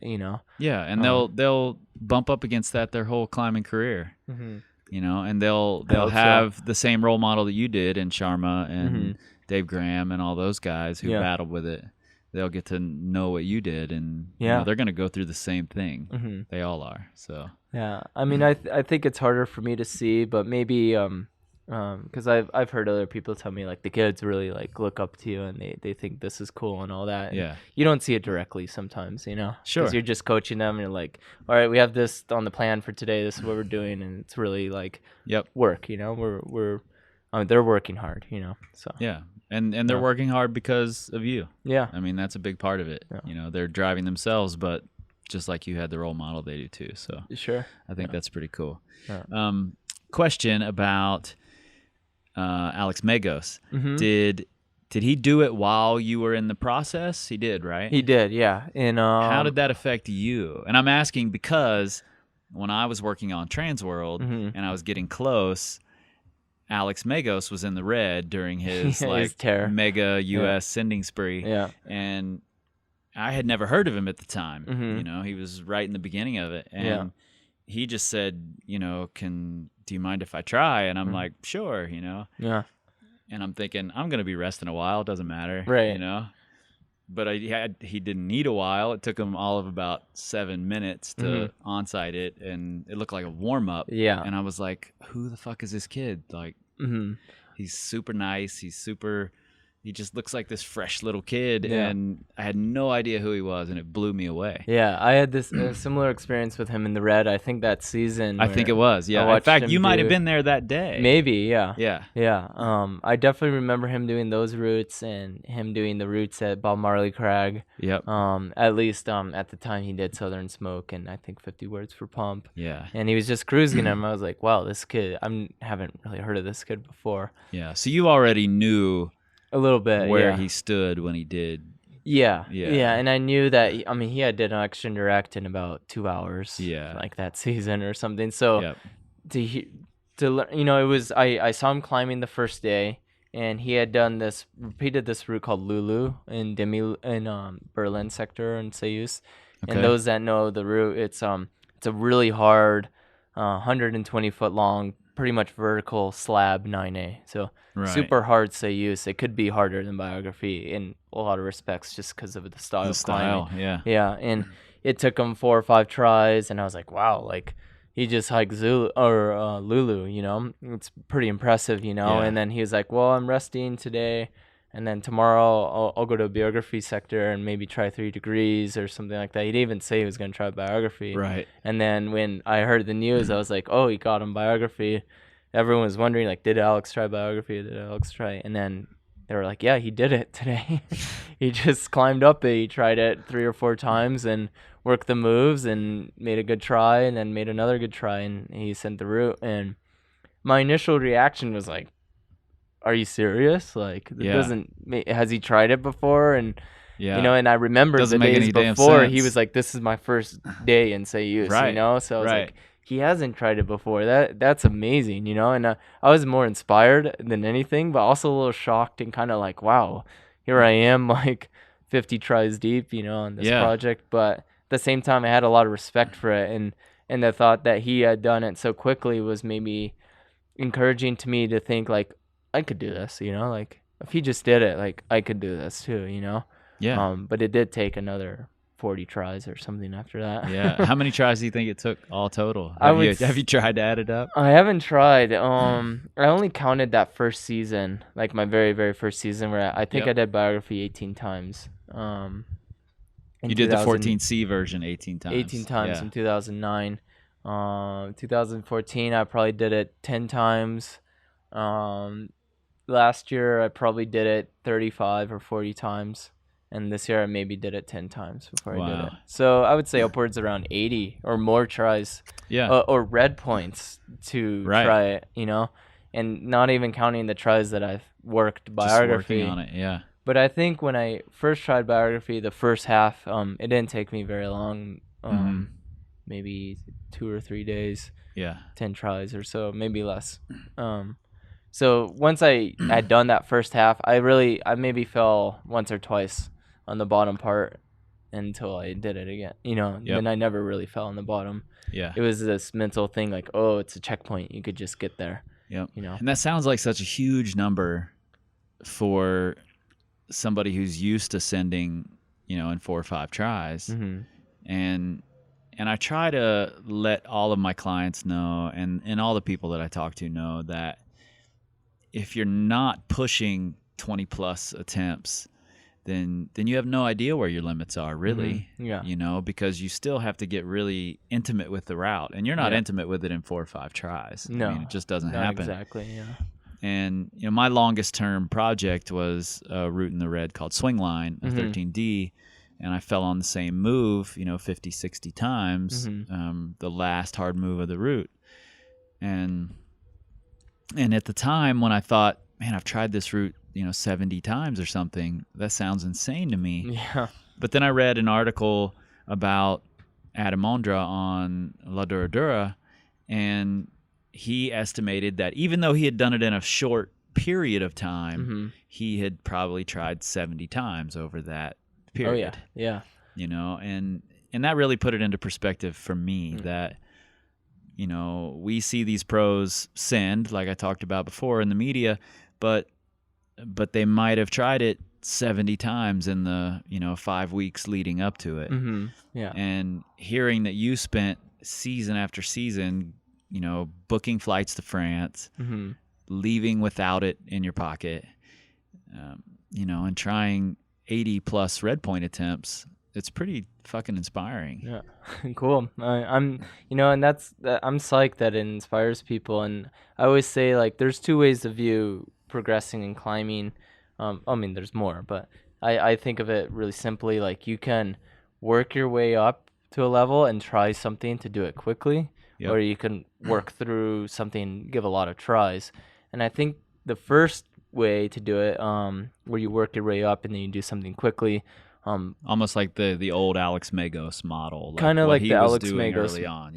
Yeah, and they'll bump up against that their whole climbing career. Mm-hmm. And they'll have the same role model that you did in Sharma and Dave Graham and all those guys who battled with it. They'll get to know what you did, and they're going to go through the same thing. Mm-hmm. They all are. So yeah, I mean, I think it's harder for me to see, but maybe because I've heard other people tell me like the kids really like look up to you and they think this is cool and all that. And you don't see it directly sometimes, Sure. Because you're just coaching them and you're like, all right, we have this on the plan for today. This is what we're doing, and it's really like work. They're working hard. So yeah, and they're working hard because of you. Yeah, I mean that's a big part of it. Yeah. They're driving themselves, but just like you had the role model, they do too. So sure, I think that's pretty cool. Yeah. Question about Alex Megos. Mm-hmm. Did he do it while you were in the process? He did, right? He did, yeah. And how did that affect you? And I'm asking because when I was working on Transworld and I was getting close, Alex Megos was in the red during his mega US sending spree. Yeah. And I had never heard of him at the time. Mm-hmm. He was right in the beginning of it. And he just said, do you mind if I try? And I'm like, sure, Yeah. And I'm thinking, I'm going to be resting a while. It doesn't matter. Right. But he didn't need a while. It took him all of about 7 minutes to onsite it. And it looked like a warm up. Yeah. And I was like, who the fuck is this kid? Like, he's super nice. He just looks like this fresh little kid, and I had no idea who he was, and it blew me away. Yeah, I had this similar experience with him in the red. I think that season. I think it was, yeah. In fact, you might have been there that day. Maybe, yeah. Yeah. Yeah. I definitely remember him doing those routes and him doing the routes at Bob Marley Crag. Yep. At least at the time he did Southern Smoke and I think 50 Words for Pump. Yeah. And he was just cruising him. I was like, wow, this kid, haven't really heard of this kid before. Yeah. So you already knew a little bit where he stood when he did. Yeah, and I knew that. He had did an Action Direct in about 2 hours. Yeah, like that season or something. So to learn, it was I saw him climbing the first day, and he had repeated this route called Lulu in Berlin sector in Ceuse. Okay. And those that know the route, it's a really hard, 120 foot long, pretty much vertical slab 9A. So. Right. Super hard Ceuse. It could be harder than Biography in a lot of respects just because of the style of climbing. Yeah, and it took him 4 or 5 tries, and I was like, wow, like he just hiked Lulu, it's pretty impressive, And then he was like, well, I'm resting today, and then tomorrow I'll go to a Biography sector and maybe try 3 degrees or something like that. He didn't even say he was going to try Biography. Right. And then when I heard the news, I was like, oh, he got him Biography. Everyone was wondering, like, did Alex try Biography? Did Alex try? And then they were like, yeah, he did it today. He just climbed up it. He tried it 3 or 4 times and worked the moves and made a good try and then made another good try. And he sent the route. And my initial reaction was like, are you serious? Like, has he tried it before? And, and I remember the days before, he was like, this is my first day in Ceuse, right. So I was like, he hasn't tried it before. That's amazing, And I was more inspired than anything, but also a little shocked and kind of like, wow, here I am, like 50 tries deep, on this project. But at the same time, I had a lot of respect for it, and the thought that he had done it so quickly was maybe encouraging to me to think like, I could do this, Like if he just did it, like I could do this too, Yeah. But it did take another 40 tries or something after that. Yeah. How many tries do you think it took all total? Have you tried to add it up? I haven't tried. I only counted that first season, like my very, very first season, where I think I did Biography 18 times. You did the 14C version 18 times. 18 times in 2009. 2014, I probably did it 10 times. Last year, I probably did it 35 or 40 times. And this year I maybe did it 10 times before I did it. So I would say upwards around 80 or more tries. Yeah. Or red points to try it, And not even counting the tries that I've worked Just Biography. working on it, yeah. But I think when I first tried Biography, the first half, it didn't take me very long. Maybe 2 or 3 days. Yeah. 10 tries or so, maybe less. So once I had done that first half, I maybe fell once or twice on the bottom part until I did it again. Then I never really fell on the bottom. Yeah. It was this mental thing like, oh, it's a checkpoint. You could just get there. Yep. And that sounds like such a huge number for somebody who's used to sending, in 4 or 5 tries. And I try to let all of my clients know and all the people that I talk to know that if you're not pushing 20 plus attempts, then you have no idea where your limits are, really. Because you still have to get really intimate with the route, and you're not intimate with it in 4 or 5 tries. No, I mean, it just doesn't happen. Exactly. Yeah. And my longest term project was a route in the red called Swingline, a 13D, and I fell on the same move, 50, 60 times, the last hard move of the route. And at the time when I thought, man, I've tried this route, 70 times or something, that sounds insane to me. Yeah. But then I read an article about Adam Ondra on La Dura Dura, and he estimated that even though he had done it in a short period of time, he had probably tried 70 times over that period. Oh, yeah. And that really put it into perspective for me that, we see these pros send, like I talked about before in the media, but they might have tried it 70 times in the, 5 weeks leading up to it. Yeah. And hearing that you spent season after season, booking flights to France, leaving without it in your pocket, and trying 80 plus red point attempts, it's pretty fucking inspiring. Yeah. Cool. I'm psyched that it inspires people. And I always say, like, there's 2 ways to view progressing and climbing. There's more, but I think of it really simply. Like, you can work your way up to a level and try something to do it quickly, or you can work through something, give a lot of tries. And I think the first way to do it, where you work your way up and then you do something quickly, almost like the old Alex Magos model, kind of like the Alex Magos early on.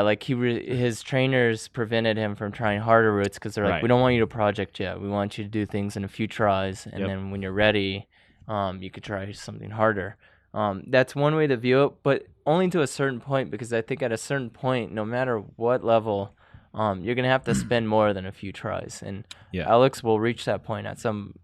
Like his trainers prevented him from trying harder routes because they're like, we don't want you to project yet. We want you to do things in a few tries, and then when you're ready, you could try something harder. That's one way to view it, but only to a certain point, because I think at a certain point, no matter what level, you're gonna have to spend more than a few tries, and Alex will reach that point at some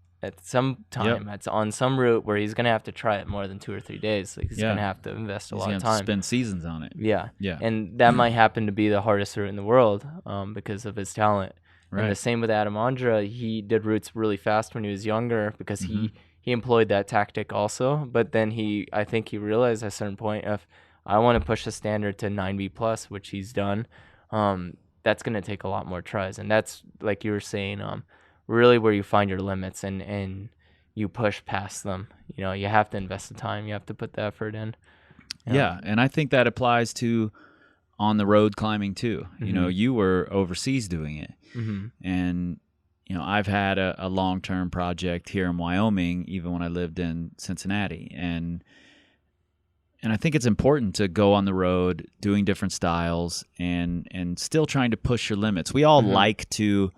time. It's on some route where he's gonna have to try it more than 2 or 3 days. Like, he's gonna have to invest a lot of time. Spend seasons on it. Yeah. And that might happen to be the hardest route in the world, because of his talent. Right. And the same with Adam Ondra. He did routes really fast when he was younger because he employed that tactic also. But then I think he realized at a certain point, if I want to push the standard to 9B plus, which he's done, that's gonna take a lot more tries. And that's, like you were saying, really where you find your limits and you push past them. You have to invest the time, you have to put the effort in. Yeah, and I think that applies to on the road climbing too. You were overseas doing it, and I've had a long-term project here in Wyoming, even when I lived in Cincinnati, and I think it's important to go on the road doing different styles and still trying to push your limits. We all like to,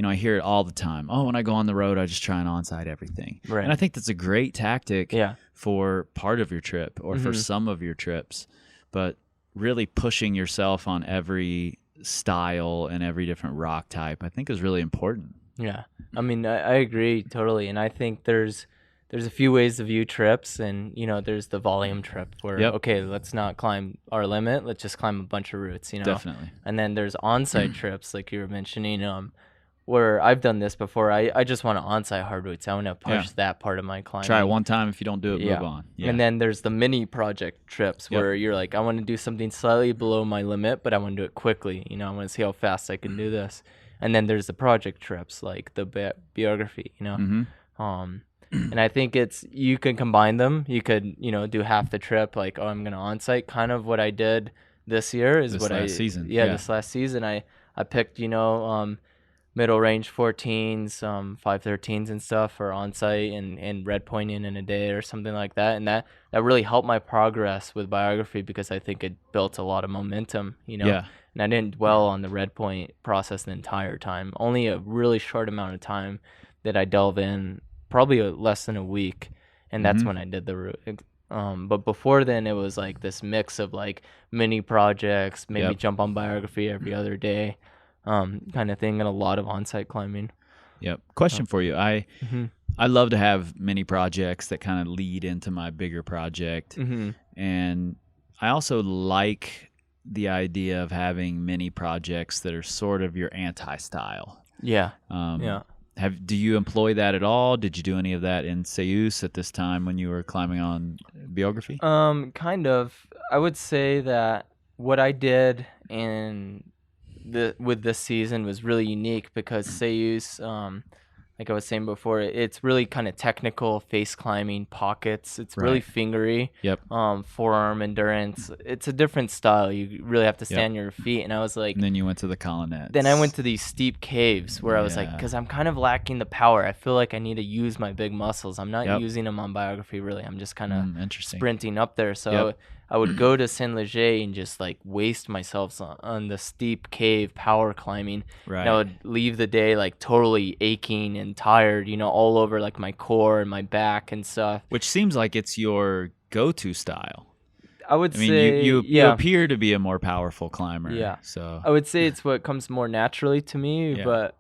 I hear it all the time. Oh, when I go on the road, I just try and onsite everything. Right. And I think that's a great tactic for part of your trip or for some of your trips. But really pushing yourself on every style and every different rock type, I think, is really important. Yeah. I agree totally. And I think there's a few ways to view trips, and there's the volume trip where okay, let's not climb our limit, let's just climb a bunch of routes. Definitely. And then there's on-site trips, like you were mentioning, where I've done this before. I just want to on-site hard routes. I want to push that part of my climbing. Try it one time. If you don't do it, move on. And then there's the mini project trips where you're like, I want to do something slightly below my limit, but I want to do it quickly. I want to see how fast I can do this. And then there's the project trips, like the Biography. And I think you can combine them. You could, do half the trip, like, oh, I'm going to on-site. Kind of what I did this year is this last season. This last season. I picked, middle range 14s, 513s and stuff for on site and red pointing in a day or something like that. And that really helped my progress with biography because I think it built a lot of momentum, Yeah. And I didn't dwell on the red point process the entire time. Only a really short amount of time that I delve in, probably less than a week. And that's when I did the route. But before then, it was like this mix of like mini projects, maybe jump on biography every other day, kind of thing, and a lot of on-site climbing. Yep. Question for you. I love to have mini projects that kind of lead into my bigger project, and I also like the idea of having mini projects that are sort of your anti-style. Yeah. Do you employ that at all? Did you do any of that in Ceuse at this time when you were climbing on Biographie? Kind of. I would say that what I did with this season was really unique because Ceuse, like I was saying before, it's really kind of technical face climbing pockets. It's really fingery. Yep. Forearm endurance. It's a different style. You really have to stand on your feet. And I was like, and then you went to the colonnettes. Then I went to these steep caves where I was like, because I'm kind of lacking the power. I feel like I need to use my big muscles. I'm not using them on biography really. I'm just kind of sprinting up there. So I would go to Saint Leger and just like waste myself on the steep cave power climbing. Right. And I would leave the day like totally aching and tired, all over like my core and my back and stuff. Which seems like it's your go-to style. I mean, you appear to be a more powerful climber. Yeah. So I would say it's what comes more naturally to me. Yeah. But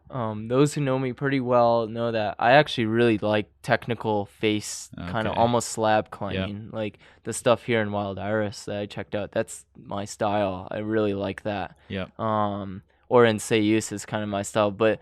those who know me pretty well know that I actually really like technical face, kind of almost slab climbing, like the stuff here in Wild Iris that I checked out. That's my style. I really like that. Yeah. Or in Ceuse is kind of my style, but.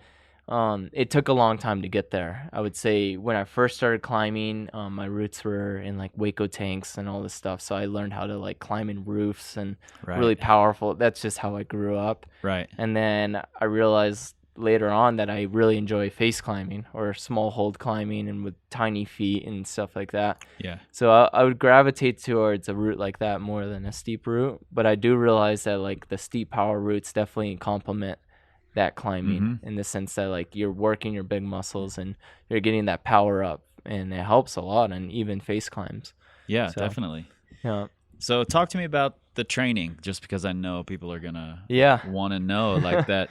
It took a long time to get there. I would say when I first started climbing, my roots were in like Waco tanks and all this stuff. So I learned how to like climb in roofs and really powerful. That's just how I grew up. Right. And then I realized later on that I really enjoy face climbing or small hold climbing and with tiny feet and stuff like that. Yeah. So I would gravitate towards a route like that more than a steep route. But I do realize that like the steep power routes definitely complement that climbing in the sense that like you're working your big muscles and you're getting that power up, and it helps a lot on even face climbs. Yeah, definitely. Yeah. So talk to me about the training, just because I know people are gonna want to know like that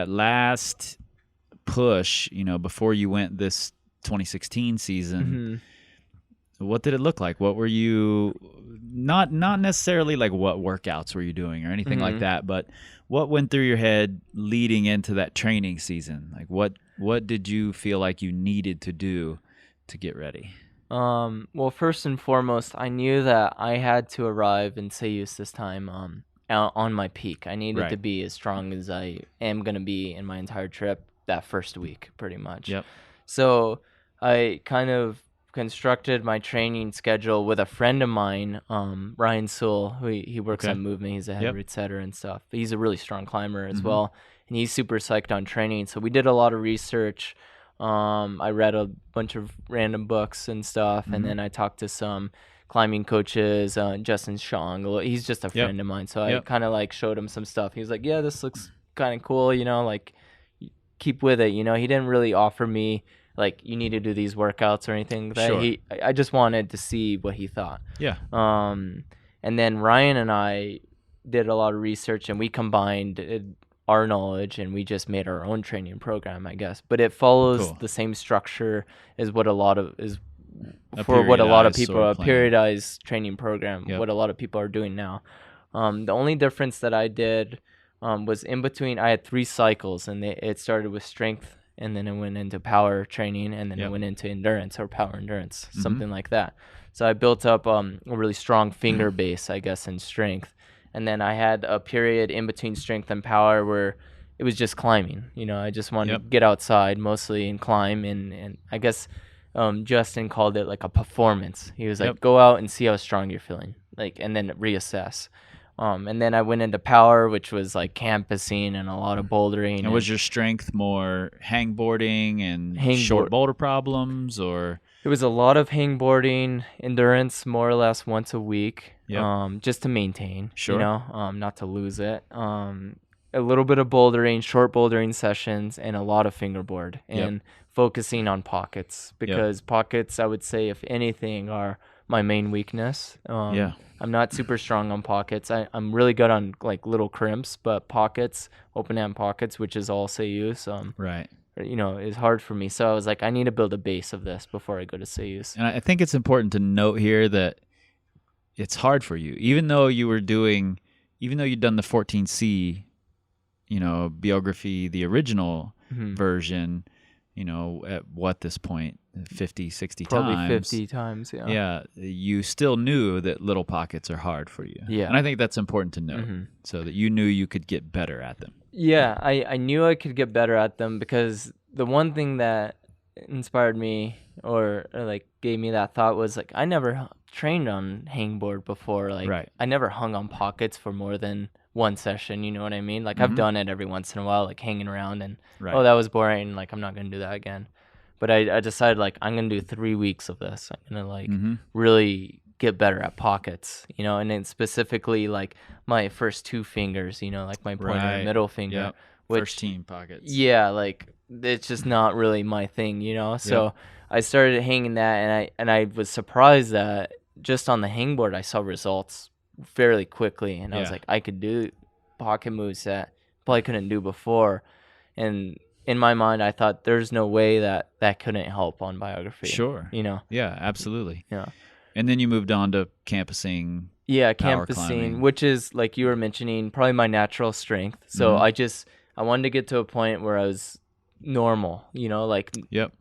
last push, before you went this 2016 season. What did it look like? What were you not necessarily like what workouts were you doing or anything like that, but what went through your head leading into that training season? Like what did you feel like you needed to do to get ready? Well, first and foremost, I knew that I had to arrive in Ceuse this time on my peak. I needed to be as strong as I am going to be in my entire trip that first week, pretty much. Yep. So I kind of constructed my training schedule with a friend of mine, Ryan Sewell, who he works on movement. He's a head routesetter and stuff. But he's a really strong climber as well, and he's super psyched on training. So we did a lot of research. I read a bunch of random books and stuff, and then I talked to some climbing coaches, Justin Shong. He's just a friend of mine, so I kind of like showed him some stuff. He was like, "Yeah, this looks kind of cool, like keep with it." He didn't really offer me like you need to do these workouts or anything. I just wanted to see what he thought. Yeah. And then Ryan and I did a lot of research, and we combined our knowledge, and we just made our own training program, I guess. But it follows the same structure as what a lot of people, a periodized training program, what a lot of people are doing now. The only difference that I did was in between. I had 3 cycles, and it started with strength, and then it went into power training, and then it went into endurance or power endurance, something like that. So I built up a really strong finger base, I guess, in strength. And then I had a period in between strength and power where it was just climbing. I just wanted to get outside mostly and climb. And I guess Justin called it like a performance. He was like, go out and see how strong you're feeling, and then reassess. And then I went into power, which was like campusing and a lot of bouldering. And was your strength more hangboarding and short boulder problems, or? It was a lot of hangboarding, endurance, more or less once a week, just to maintain, not to lose it. a little bit of bouldering, short bouldering sessions, and a lot of fingerboard, and focusing on pockets, because pockets, I would say, if anything, are my main weakness. I'm not super strong on pockets. I'm really good on like little crimps, but pockets, open hand pockets, which is all Ceuse, right, is hard for me. So I was like, I need to build a base of this before I go to Ceuse. And I think it's important to note here that it's hard for you, even though you'd done the 14C, Biography, the original version, at this point, 50, 60 Probably times. 50 times, yeah. Yeah, you still knew that little pockets are hard for you. Yeah. And I think that's important to note, so that you knew you could get better at them. Yeah, I knew I could get better at them, because the one thing that inspired me or like gave me that thought was like, I never trained on hangboard before. Like, I never hung on pockets for more than one session, you know what I mean? Like, I've done it every once in a while, like hanging around, and oh, that was boring, like I'm not gonna do that again. But I decided, like, I'm gonna do 3 weeks of this. I'm gonna like really get better at pockets, and then specifically like my first 2 fingers, like my pointer and middle finger, which, first team pockets. Yeah, like it's just not really my thing, So I started hanging that, and I was surprised that just on the hangboard I saw results fairly quickly, and I was like, I could do pocket moves that probably couldn't do before, and in my mind I thought there's no way that couldn't help on Biography. Sure. Yeah, absolutely. Yeah. And then you moved on to campusing. Yeah, campusing, which is, like you were mentioning, probably my natural strength. So I wanted to get to a point where I was normal, like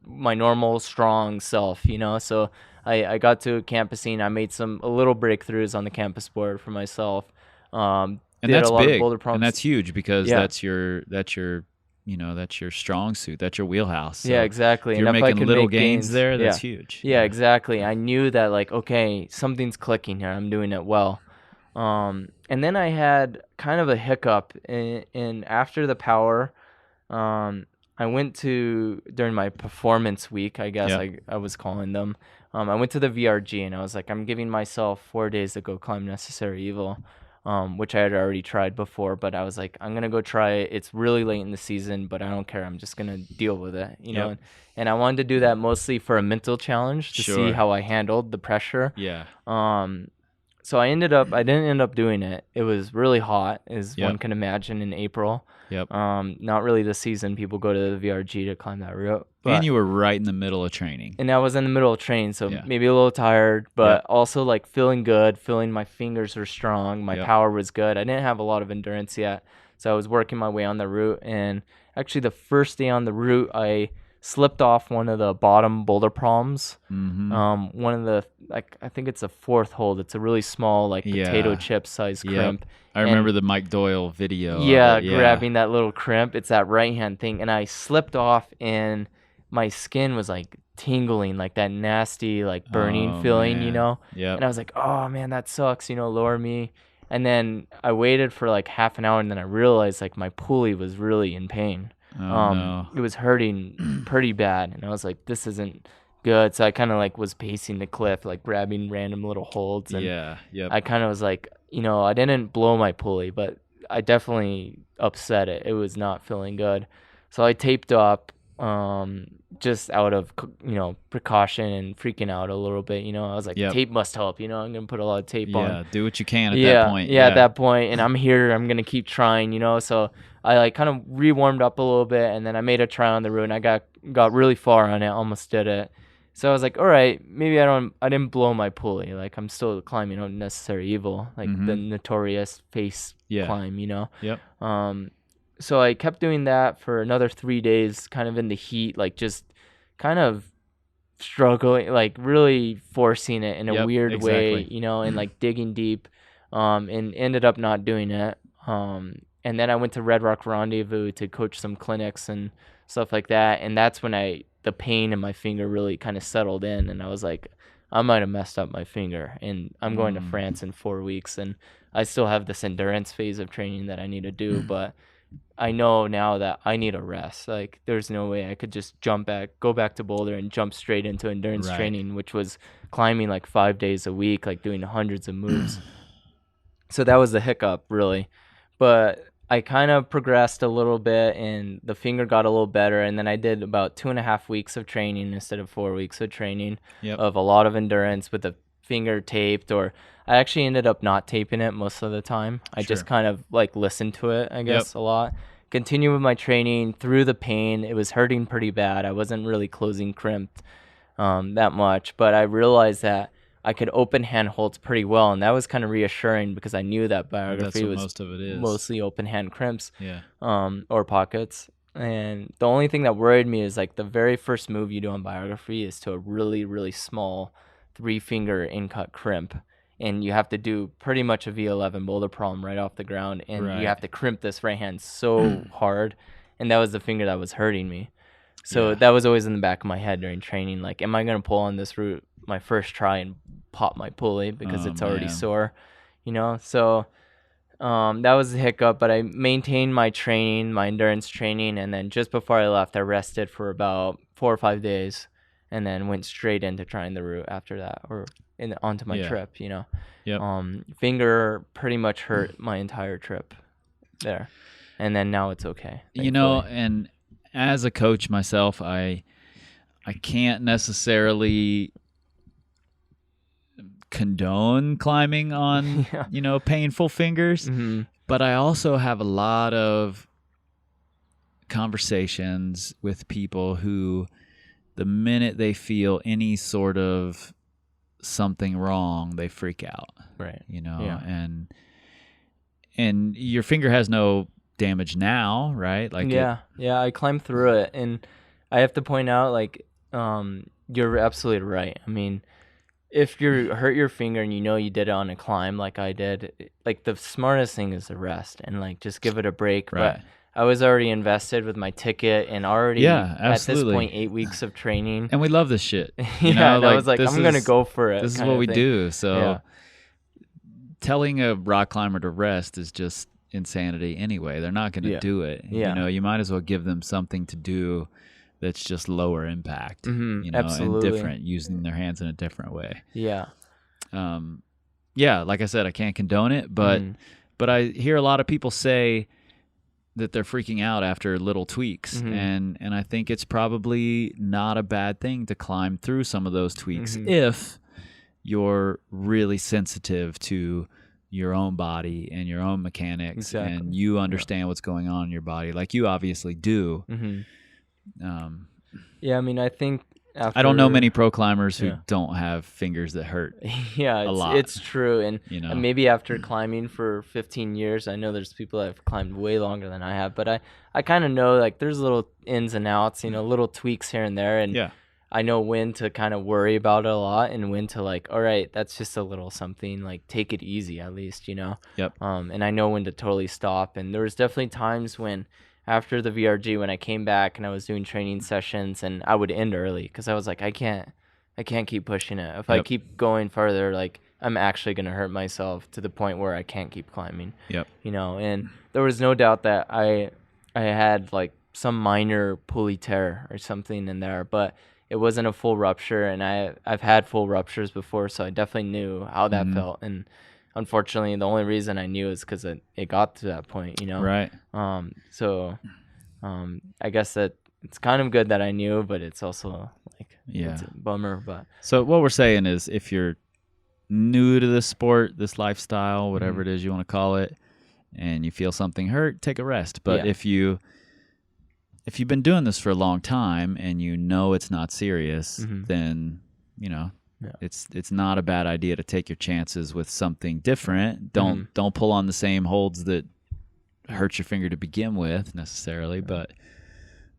my normal strong self, So I got to campusing. I made a little breakthroughs on the campus board for myself. And that's big, and that's huge, because that's your strong suit. That's your wheelhouse. So yeah, exactly. If you're making little gains there, that's huge. Yeah, exactly. I knew that, like, okay, something's clicking here. I'm doing it well. And then I had kind of a hiccup in after the power. I went to, during my performance week, I guess I was calling them, I went to the VRG, and I was like, I'm giving myself 4 days to go climb Necessary Evil, which I had already tried before, but I was like, I'm going to go try it. It's really late in the season, but I don't care. I'm just going to deal with it, know? And I wanted to do that mostly for a mental challenge to see how I handled the pressure. Yeah. So I didn't end up doing it. It was really hot, as one can imagine, in April. Not really the season people go to the VRG to climb that route. And you were right in the middle of training. And I was in the middle of training, so maybe a little tired, but also like feeling good, feeling my fingers were strong, my power was good. I didn't have a lot of endurance yet, so I was working my way on the route. And actually the first day on the route, I slipped off one of the bottom boulder palms. One of the, like, I think it's a 4th hold. It's a really small, like potato chip size crimp. I remember the Mike Doyle video. Grabbing that little crimp. It's that right hand thing, and I slipped off, and my skin was like tingling, like that nasty, like burning feeling, man. And I was like, oh man, that sucks, lower me. And then I waited for like half an hour, and then I realized like my pulley was really in pain. It was hurting pretty bad, and I was like, this isn't good. So I kind of like was pacing the cliff, like grabbing random little holds, and I kind of was like, I didn't blow my pulley, but I definitely upset it. It was not feeling good, so I taped up, just out of precaution and freaking out a little bit. I was like, tape must help. I'm gonna put a lot of tape on. Yeah, do what you can at that point. At that point, and I'm here. I'm gonna keep trying. So I like kind of re-warmed up a little bit, and then I made a try on the route, and I got really far on it, almost did it. So I was like, all right, maybe I didn't blow my pulley. Like, I'm still climbing on Necessary Evil, like the notorious face climb, So I kept doing that for another 3 days, kind of in the heat, like just kind of struggling, like really forcing it in a weird way, and like digging deep, and ended up not doing it. And then I went to Red Rock Rendezvous to coach some clinics and stuff like that. And that's when the pain in my finger really kind of settled in. And I was like, I might have messed up my finger. And I'm going to France in 4 weeks. And I still have this endurance phase of training that I need to do. But I know now that I need a rest. Like, there's no way I could just go back to Boulder and jump straight into endurance training, which was climbing like 5 days a week, like doing hundreds of moves. So that was the hiccup, really. But I kind of progressed a little bit and the finger got a little better. And then I did about 2.5 weeks of training instead of 4 weeks of training of a lot of endurance with the finger taped, or I actually ended up not taping it most of the time. I just kind of like listened to it, I guess, a lot. Continue with my training through the pain. It was hurting pretty bad. I wasn't really closing crimped that much, but I realized that I could open hand holds pretty well, and that was kind of reassuring because I knew that biography was most of it is. Mostly open hand crimps, or pockets. And the only thing that worried me is like the very first move you do on biography is to a really, really small 3-finger in-cut crimp, and you have to do pretty much a V11 boulder problem right off the ground, and you have to crimp this right hand so hard, and that was the finger that was hurting me. So that was always in the back of my head during training, like, am I going to pull on this route my first try and pop my pulley because it's already sore, you know? So that was the hiccup, but I maintained my training, my endurance training, and then just before I left, I rested for about 4 or 5 days, and then went straight into trying the route after that, or onto my trip, you know? Finger pretty much hurt my entire trip there, and then now it's okay, thankfully. You know, and as a coach myself, I can't necessarily condone climbing on you know, painful fingers, but I also have a lot of conversations with people who the minute they feel any sort of something wrong, they freak out, right? You know, and your finger has no damage now, right? Like I climbed through it, and I have to point out, like, you're absolutely right. I mean, if you hurt your finger and you know you did it on a climb like I did, like, the smartest thing is to rest and like just give it a break. Right. But I was already invested with my ticket and already at this point 8 weeks of training, and we love this shit. You know, and I was like, I'm gonna go for it. This is what we do. So telling a rock climber to rest is just insanity anyway. They're not gonna do it. You know, you might as well give them something to do that's just lower impact, you know, and different, using their hands in a different way. Like I said, I can't condone it, but I hear a lot of people say that they're freaking out after little tweaks, and I think it's probably not a bad thing to climb through some of those tweaks if you're really sensitive to your own body and your own mechanics, and you understand what's going on in your body, like you obviously do. I mean, I think I don't know many pro climbers who don't have fingers that hurt. A lot. It's true, and you know, and maybe after climbing for 15 years, I know there's people that have climbed way longer than I have, but I kind of know, like, there's little ins and outs, you know, little tweaks here and there, and I know when to kind of worry about it a lot and when to, like, all right, that's just a little something, like, take it easy at least, you know. And I know when to totally stop, and there was definitely times when after the VRG, when I came back and I was doing training sessions, and I would end early because I was like, I can't keep pushing it. If I keep going farther, like, I'm actually going to hurt myself to the point where I can't keep climbing. You know, and there was no doubt that I had like some minor pulley tear or something in there, but it wasn't a full rupture, and I've had full ruptures before, so I definitely knew how that felt. And unfortunately, the only reason I knew is because it got to that point, you know? Right. So I guess that it's kind of good that I knew, but it's also like, it's a bummer. But so what we're saying is, if you're new to this sport, this lifestyle, whatever it is you want to call it, and you feel something hurt, take a rest. But if you've been doing this for a long time and you know it's not serious, then, you know, it's not a bad idea to take your chances with something different. Don't pull on the same holds that hurt your finger to begin with necessarily, but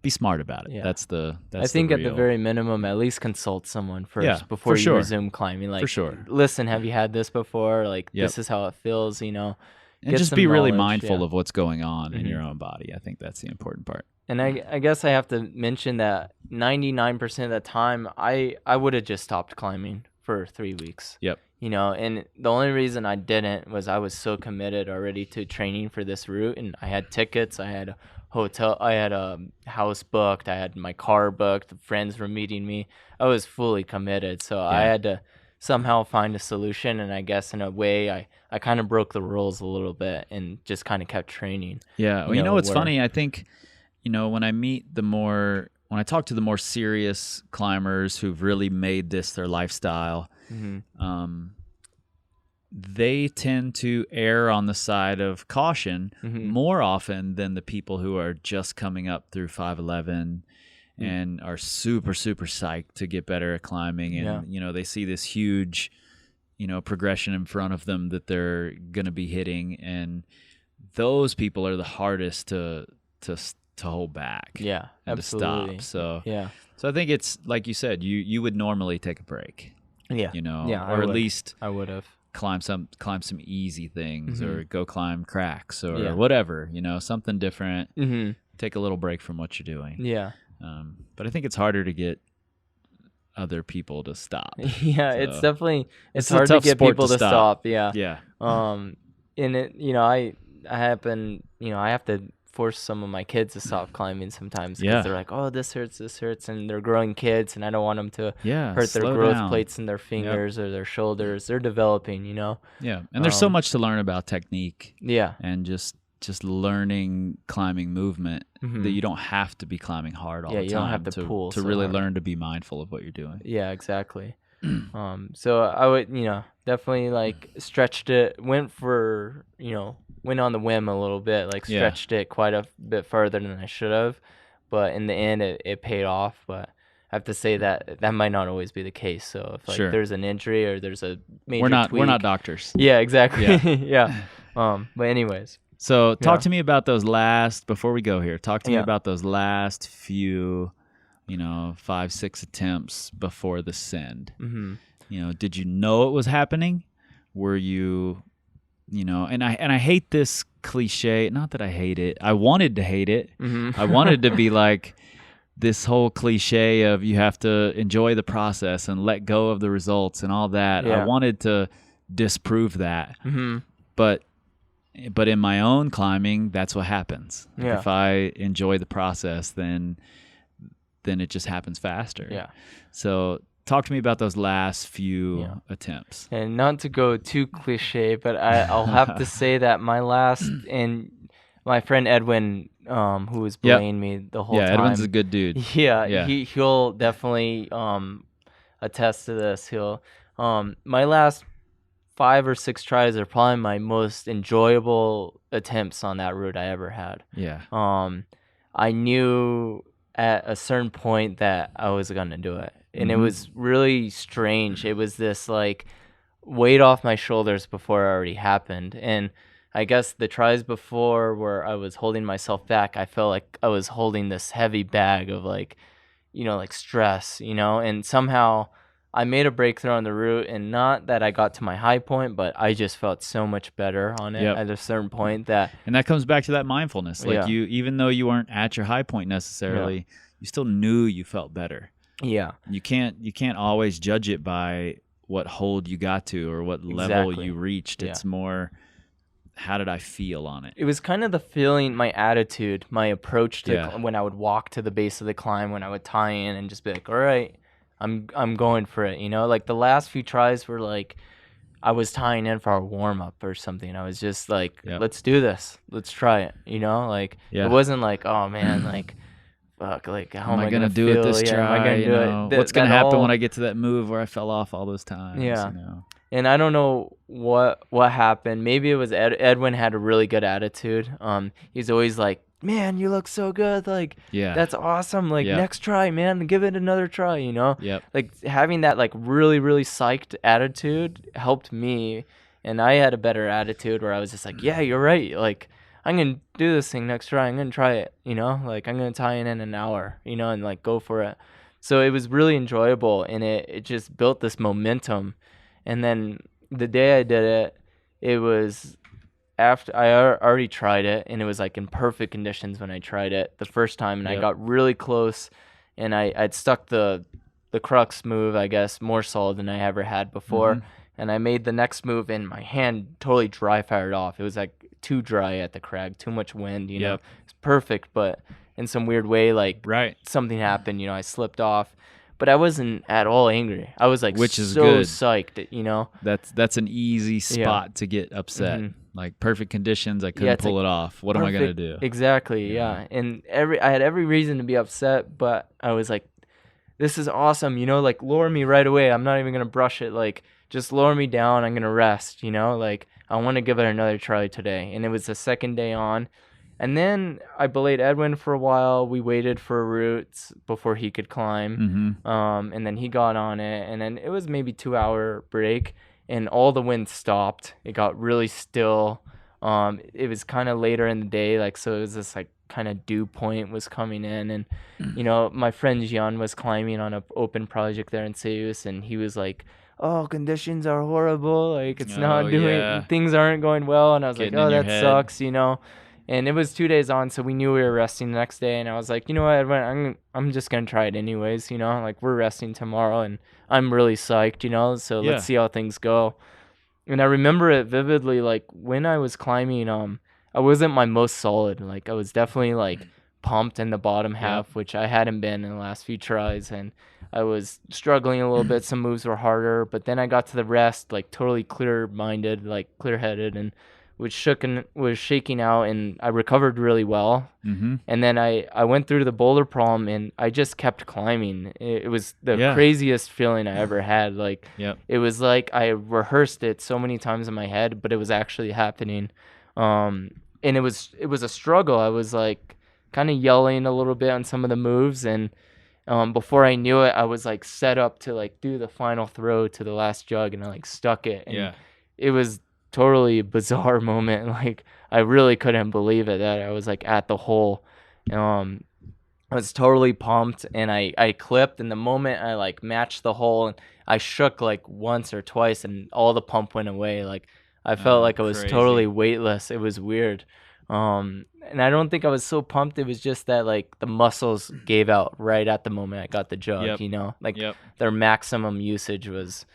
be smart about it. That's I think at the very minimum, at least consult someone first before you resume climbing. Like, listen, have you had this before? Like, this is how it feels, you know. And just be really mindful of what's going on in your own body. I think that's the important part. And I guess I have to mention that 99% of the time, I would have just stopped climbing for 3 weeks. You know, and the only reason I didn't was I was so committed already to training for this route, and I had tickets, I had a hotel, I had a house booked, I had my car booked, friends were meeting me. I was fully committed, so I had to somehow find a solution. And I guess in a way, I kind of broke the rules a little bit and just kind of kept training. Yeah. Well, what's funny? I think, when I talk to the more serious climbers who've really made this their lifestyle, they tend to err on the side of caution more often than the people who are just coming up through 511 and are super, super psyched to get better at climbing. And, they see this huge, progression in front of them that they're going to be hitting. And those people are the hardest to hold back. Yeah, and absolutely. To stop. So I think it's like you said, you would normally take a break. Yeah. Or at least I would have climb some easy things or go climb cracks or whatever, something different. Take a little break from what you're doing. Yeah. But I think it's harder to get other people to stop. Yeah, so it's hard to get people to stop. Yeah. Yeah. And it, I have to force some of my kids to stop climbing sometimes because they're like, oh, this hurts, and they're growing kids, and I don't want them to hurt their growth plates in their fingers or their shoulders. They're developing, Yeah, and there's so much to learn about technique. Yeah. And just learning climbing movement that you don't have to be climbing hard all the time. You don't have to pull to really learn to be mindful of what you're doing. Yeah, exactly. So I would, definitely stretched it, went on the whim a little bit, stretched it quite a bit further than I should have, but in the end it paid off. But I have to say that might not always be the case. So if there's an injury or there's a major we're not doctors. Yeah, exactly. Yeah. But anyways. So talk to me about those before we go here, talk to me about those last few 5-6 attempts before the send. Did you know it was happening? Were you, and I hate this cliche, not that I hate it. I wanted to hate it. I wanted to be like this whole cliche of you have to enjoy the process and let go of the results and all that. I wanted to disprove that. But in my own climbing, that's what happens. If I enjoy the process, then it just happens faster. Yeah. So talk to me about those last few attempts. And not to go too cliche, but I'll have to say that my last, and my friend Edwin, who was belaying me the whole time. Yeah, Edwin's a good dude. Yeah. He'll definitely attest to this. My last 5 or 6 tries are probably my most enjoyable attempts on that route I ever had. Yeah. I knew at a certain point that I was gonna do it, and it was really strange. It was this weight off my shoulders before it already happened, and I guess the tries before where I was holding myself back, I felt like I was holding this heavy bag of stress, and somehow I made a breakthrough on the route, and not that I got to my high point, but I just felt so much better on it at a certain point and that comes back to that mindfulness. You, even though you weren't at your high point necessarily, you still knew you felt better. Yeah. You can't always judge it by what hold you got to or what level you reached. It's more, how did I feel on it? It was kind of the feeling, my attitude, my approach to when I would walk to the base of the climb, when I would tie in and just be like, all right, I'm going for it, the last few tries were I was tying in for a warm up or something. I was just let's do this, let's try it, it wasn't oh man, fuck, how am I gonna do it this try? Am I gonna do it? What's gonna happen when I get to that move where I fell off all those times? Yeah. And I don't know what happened. Maybe it was Edwin had a really good attitude. He's always man, you look so good. That's awesome. Next try, man, give it another try, Yep. Having that really, really psyched attitude helped me. And I had a better attitude where I was just yeah, you're right. I'm going to do this thing next try. I'm going to try it, I'm going to tie in an hour, and go for it. So it was really enjoyable, and it just built this momentum. And then the day I did it, it was after I already tried it, and it was in perfect conditions when I tried it the first time, and I got really close, and I'd stuck the crux move, I guess, more solid than I ever had before. And I made the next move, and my hand totally dry fired off. It was too dry at the crag, too much wind, know. It's perfect, but in some weird way, something happened, I slipped off. but I wasn't at all angry. I was like, which is so good. Psyched, you know. That's an easy spot to get upset. Like perfect conditions, I couldn't pull it off. What am I gonna do? Exactly, yeah. And I had every reason to be upset, but I was like, this is awesome, you know, like lower me right away. I'm not even gonna brush it. Like just lower me down. I'm gonna rest, you know. Like I want to give it another try today. And it was the second day on. And then I belayed Edwin for a while. We waited for Roots before he could climb. And then he got on it. And then it was maybe 2-hour break. And all the wind stopped. It got really still. It was kind of later in the day. Like, so it was this like kind of dew point was coming in. And, you know, my friend Jon was climbing on an open project there in Ceuse. And he was like, oh, conditions are horrible. Like, it's not doing, things aren't going well. And I was like, oh, that sucks, you know. And it was 2 days on, so we knew we were resting the next day. And I was like, you know what, Edwin, I'm just going to try it anyways, you know. Like, we're resting tomorrow, and I'm really psyched, you know. So let's see how things go. And I remember it vividly, like, when I was climbing, I wasn't my most solid. Like, I was definitely, like, pumped in the bottom half, which I hadn't been in the last few tries. And I was struggling a little bit. Some moves were harder. But then I got to the rest, like, totally clear-minded, like, clear-headed, and was shaking out, and I recovered really well. And then I went through the boulder problem, and I just kept climbing. It was the craziest feeling I ever had. Like, it was like I rehearsed it so many times in my head, but it was actually happening. And it was a struggle. I was like kind of yelling a little bit on some of the moves, and before I knew it, I was like set up to like do the final throw to the last jug, and I like stuck it. And it was totally bizarre moment. Like, I really couldn't believe it that I was like at the hole. I was totally pumped, and I clipped, and the moment I like matched the hole, and I shook like once or twice, and all the pump went away. Like, I felt like I was totally weightless. It was weird. And I don't think I was so pumped. It was just that like the muscles gave out right at the moment I got the jug, you know, like their maximum usage was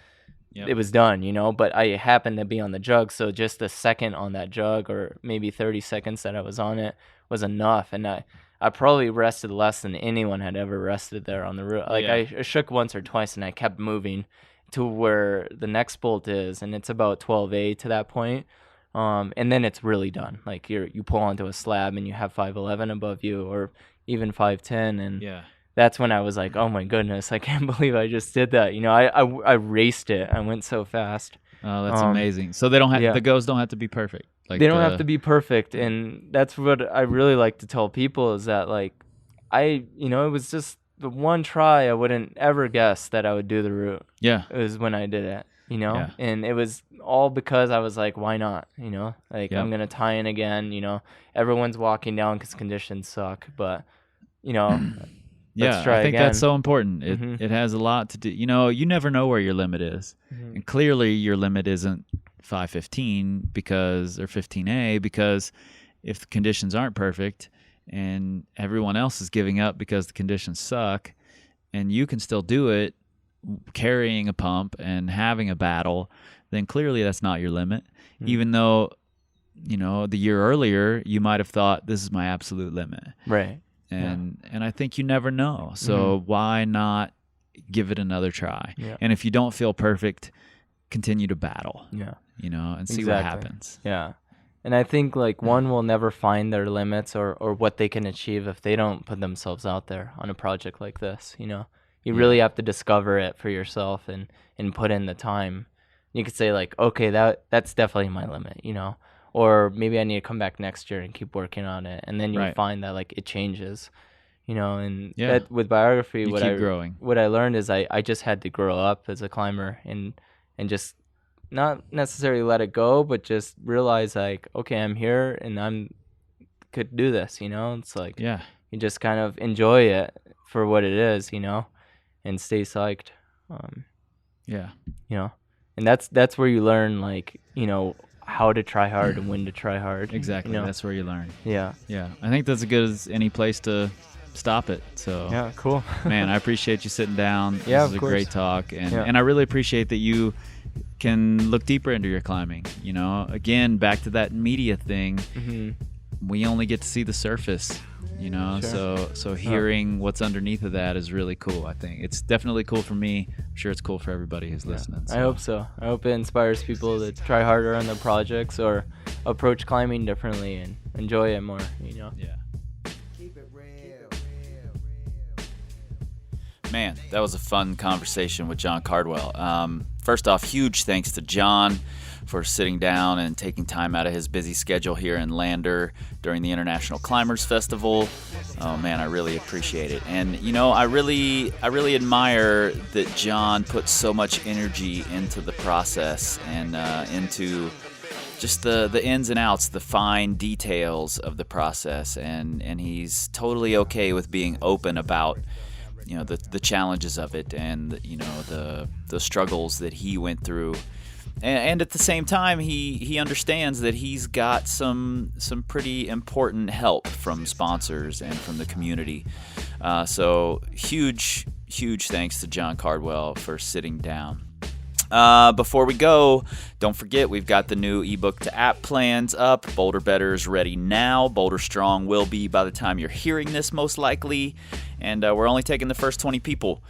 it was done, you know, but I happened to be on the jug. So just a second on that jug, or maybe 30 seconds that I was on it, was enough. And I probably rested less than anyone had ever rested there on the route. Like I shook once or twice, and I kept moving to where the next bolt is. And it's about 12A to that point. And then it's really done. Like you pull onto a slab, and you have 511 above you, or even 510. And that's when I was like, oh my goodness, I can't believe I just did that. You know, I raced it. I went so fast. Oh, that's amazing. So they don't have the goes don't have to be perfect. Like they don't have to be perfect, and that's what I really like to tell people, is that like it was just the one try. I wouldn't ever guess that I would do the route. It was when I did it, you know, and it was all because I was like, why not? You know, like I'm gonna tie in again. You know, everyone's walking down because conditions suck, but you know. I think that's so important. It has a lot to do. You know, you never know where your limit is. And clearly your limit isn't 515 or 15A, because if the conditions aren't perfect and everyone else is giving up because the conditions suck, and you can still do it carrying a pump and having a battle, then clearly that's not your limit. Even though, you know, the year earlier you might have thought this is my absolute limit. Right. And I think you never know. So why not give it another try? And if you don't feel perfect, continue to battle. You know, and see what happens. And I think like one will never find their limits or what they can achieve if they don't put themselves out there on a project like this. You know, you really have to discover it for yourself and put in the time. You could say like, okay, that's definitely my limit, you know. Or maybe I need to come back next year and keep working on it, and then you'll find that like it changes, you know. And that with biography, what I learned is I just had to grow up as a climber and just not necessarily let it go, but just realize like, okay, I'm here and could do this, you know. It's like you just kind of enjoy it for what it is, you know, and stay psyched. You know, and that's where you learn, like, you know, how to try hard and when to try hard. Exactly. You know? That's where you learn. Yeah. I think that's as good as any place to stop it. So cool. Man, I appreciate you sitting down. This was a great talk, and I really appreciate that you can look deeper into your climbing. You know, again, back to that media thing. We only get to see the surface, you know. Sure. So hearing what's underneath of that is really cool. I think it's definitely cool for me. I'm sure it's cool for everybody who's listening. So. I hope so. I hope it inspires people to try harder on their projects or approach climbing differently and enjoy it more, you know. Yeah. Man, that was a fun conversation with Jon Cardwell. First off, huge thanks to Jon for sitting down and taking time out of his busy schedule here in Lander during the International Climbers Festival. Oh man, I really appreciate it. And you know, I really admire that Jon put so much energy into the process and into just the ins and outs, the fine details of the process, and he's totally okay with being open about, you know, the challenges of it, and you know, the struggles that he went through, and at the same time he understands that he's got some pretty important help from sponsors and from the community. So huge thanks to Jon Cardwell for sitting down. Before we go, don't forget we've got the new ebook to app plans up. Boulder Better is ready now. Boulder Strong will be by the time you're hearing this, most likely. And we're only taking the first 20 people.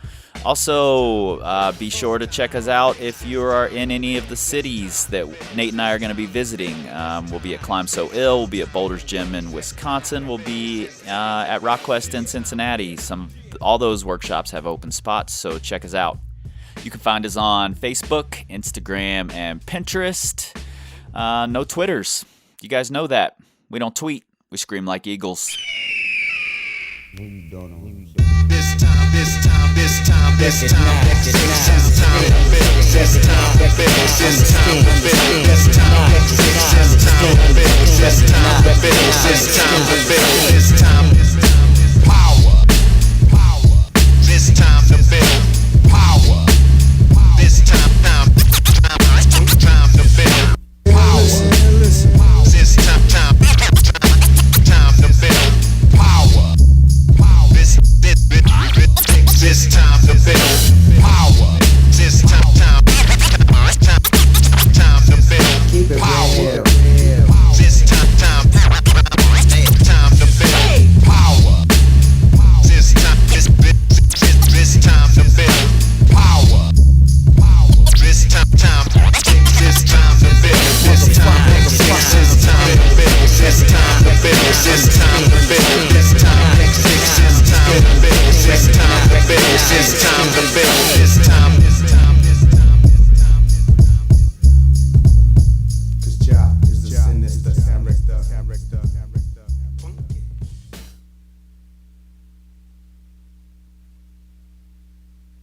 Also, be sure to check us out if you are in any of the cities that Nate and I are going to be visiting. We'll be at Climb So Ill. We'll be at Boulder's Gym in Wisconsin. We'll be at RockQuest in Cincinnati. All those workshops have open spots, so check us out. You can find us on Facebook, Instagram, and Pinterest. No Twitters. You guys know that. We don't tweet. We scream like eagles. Cause Ja is the sinister character.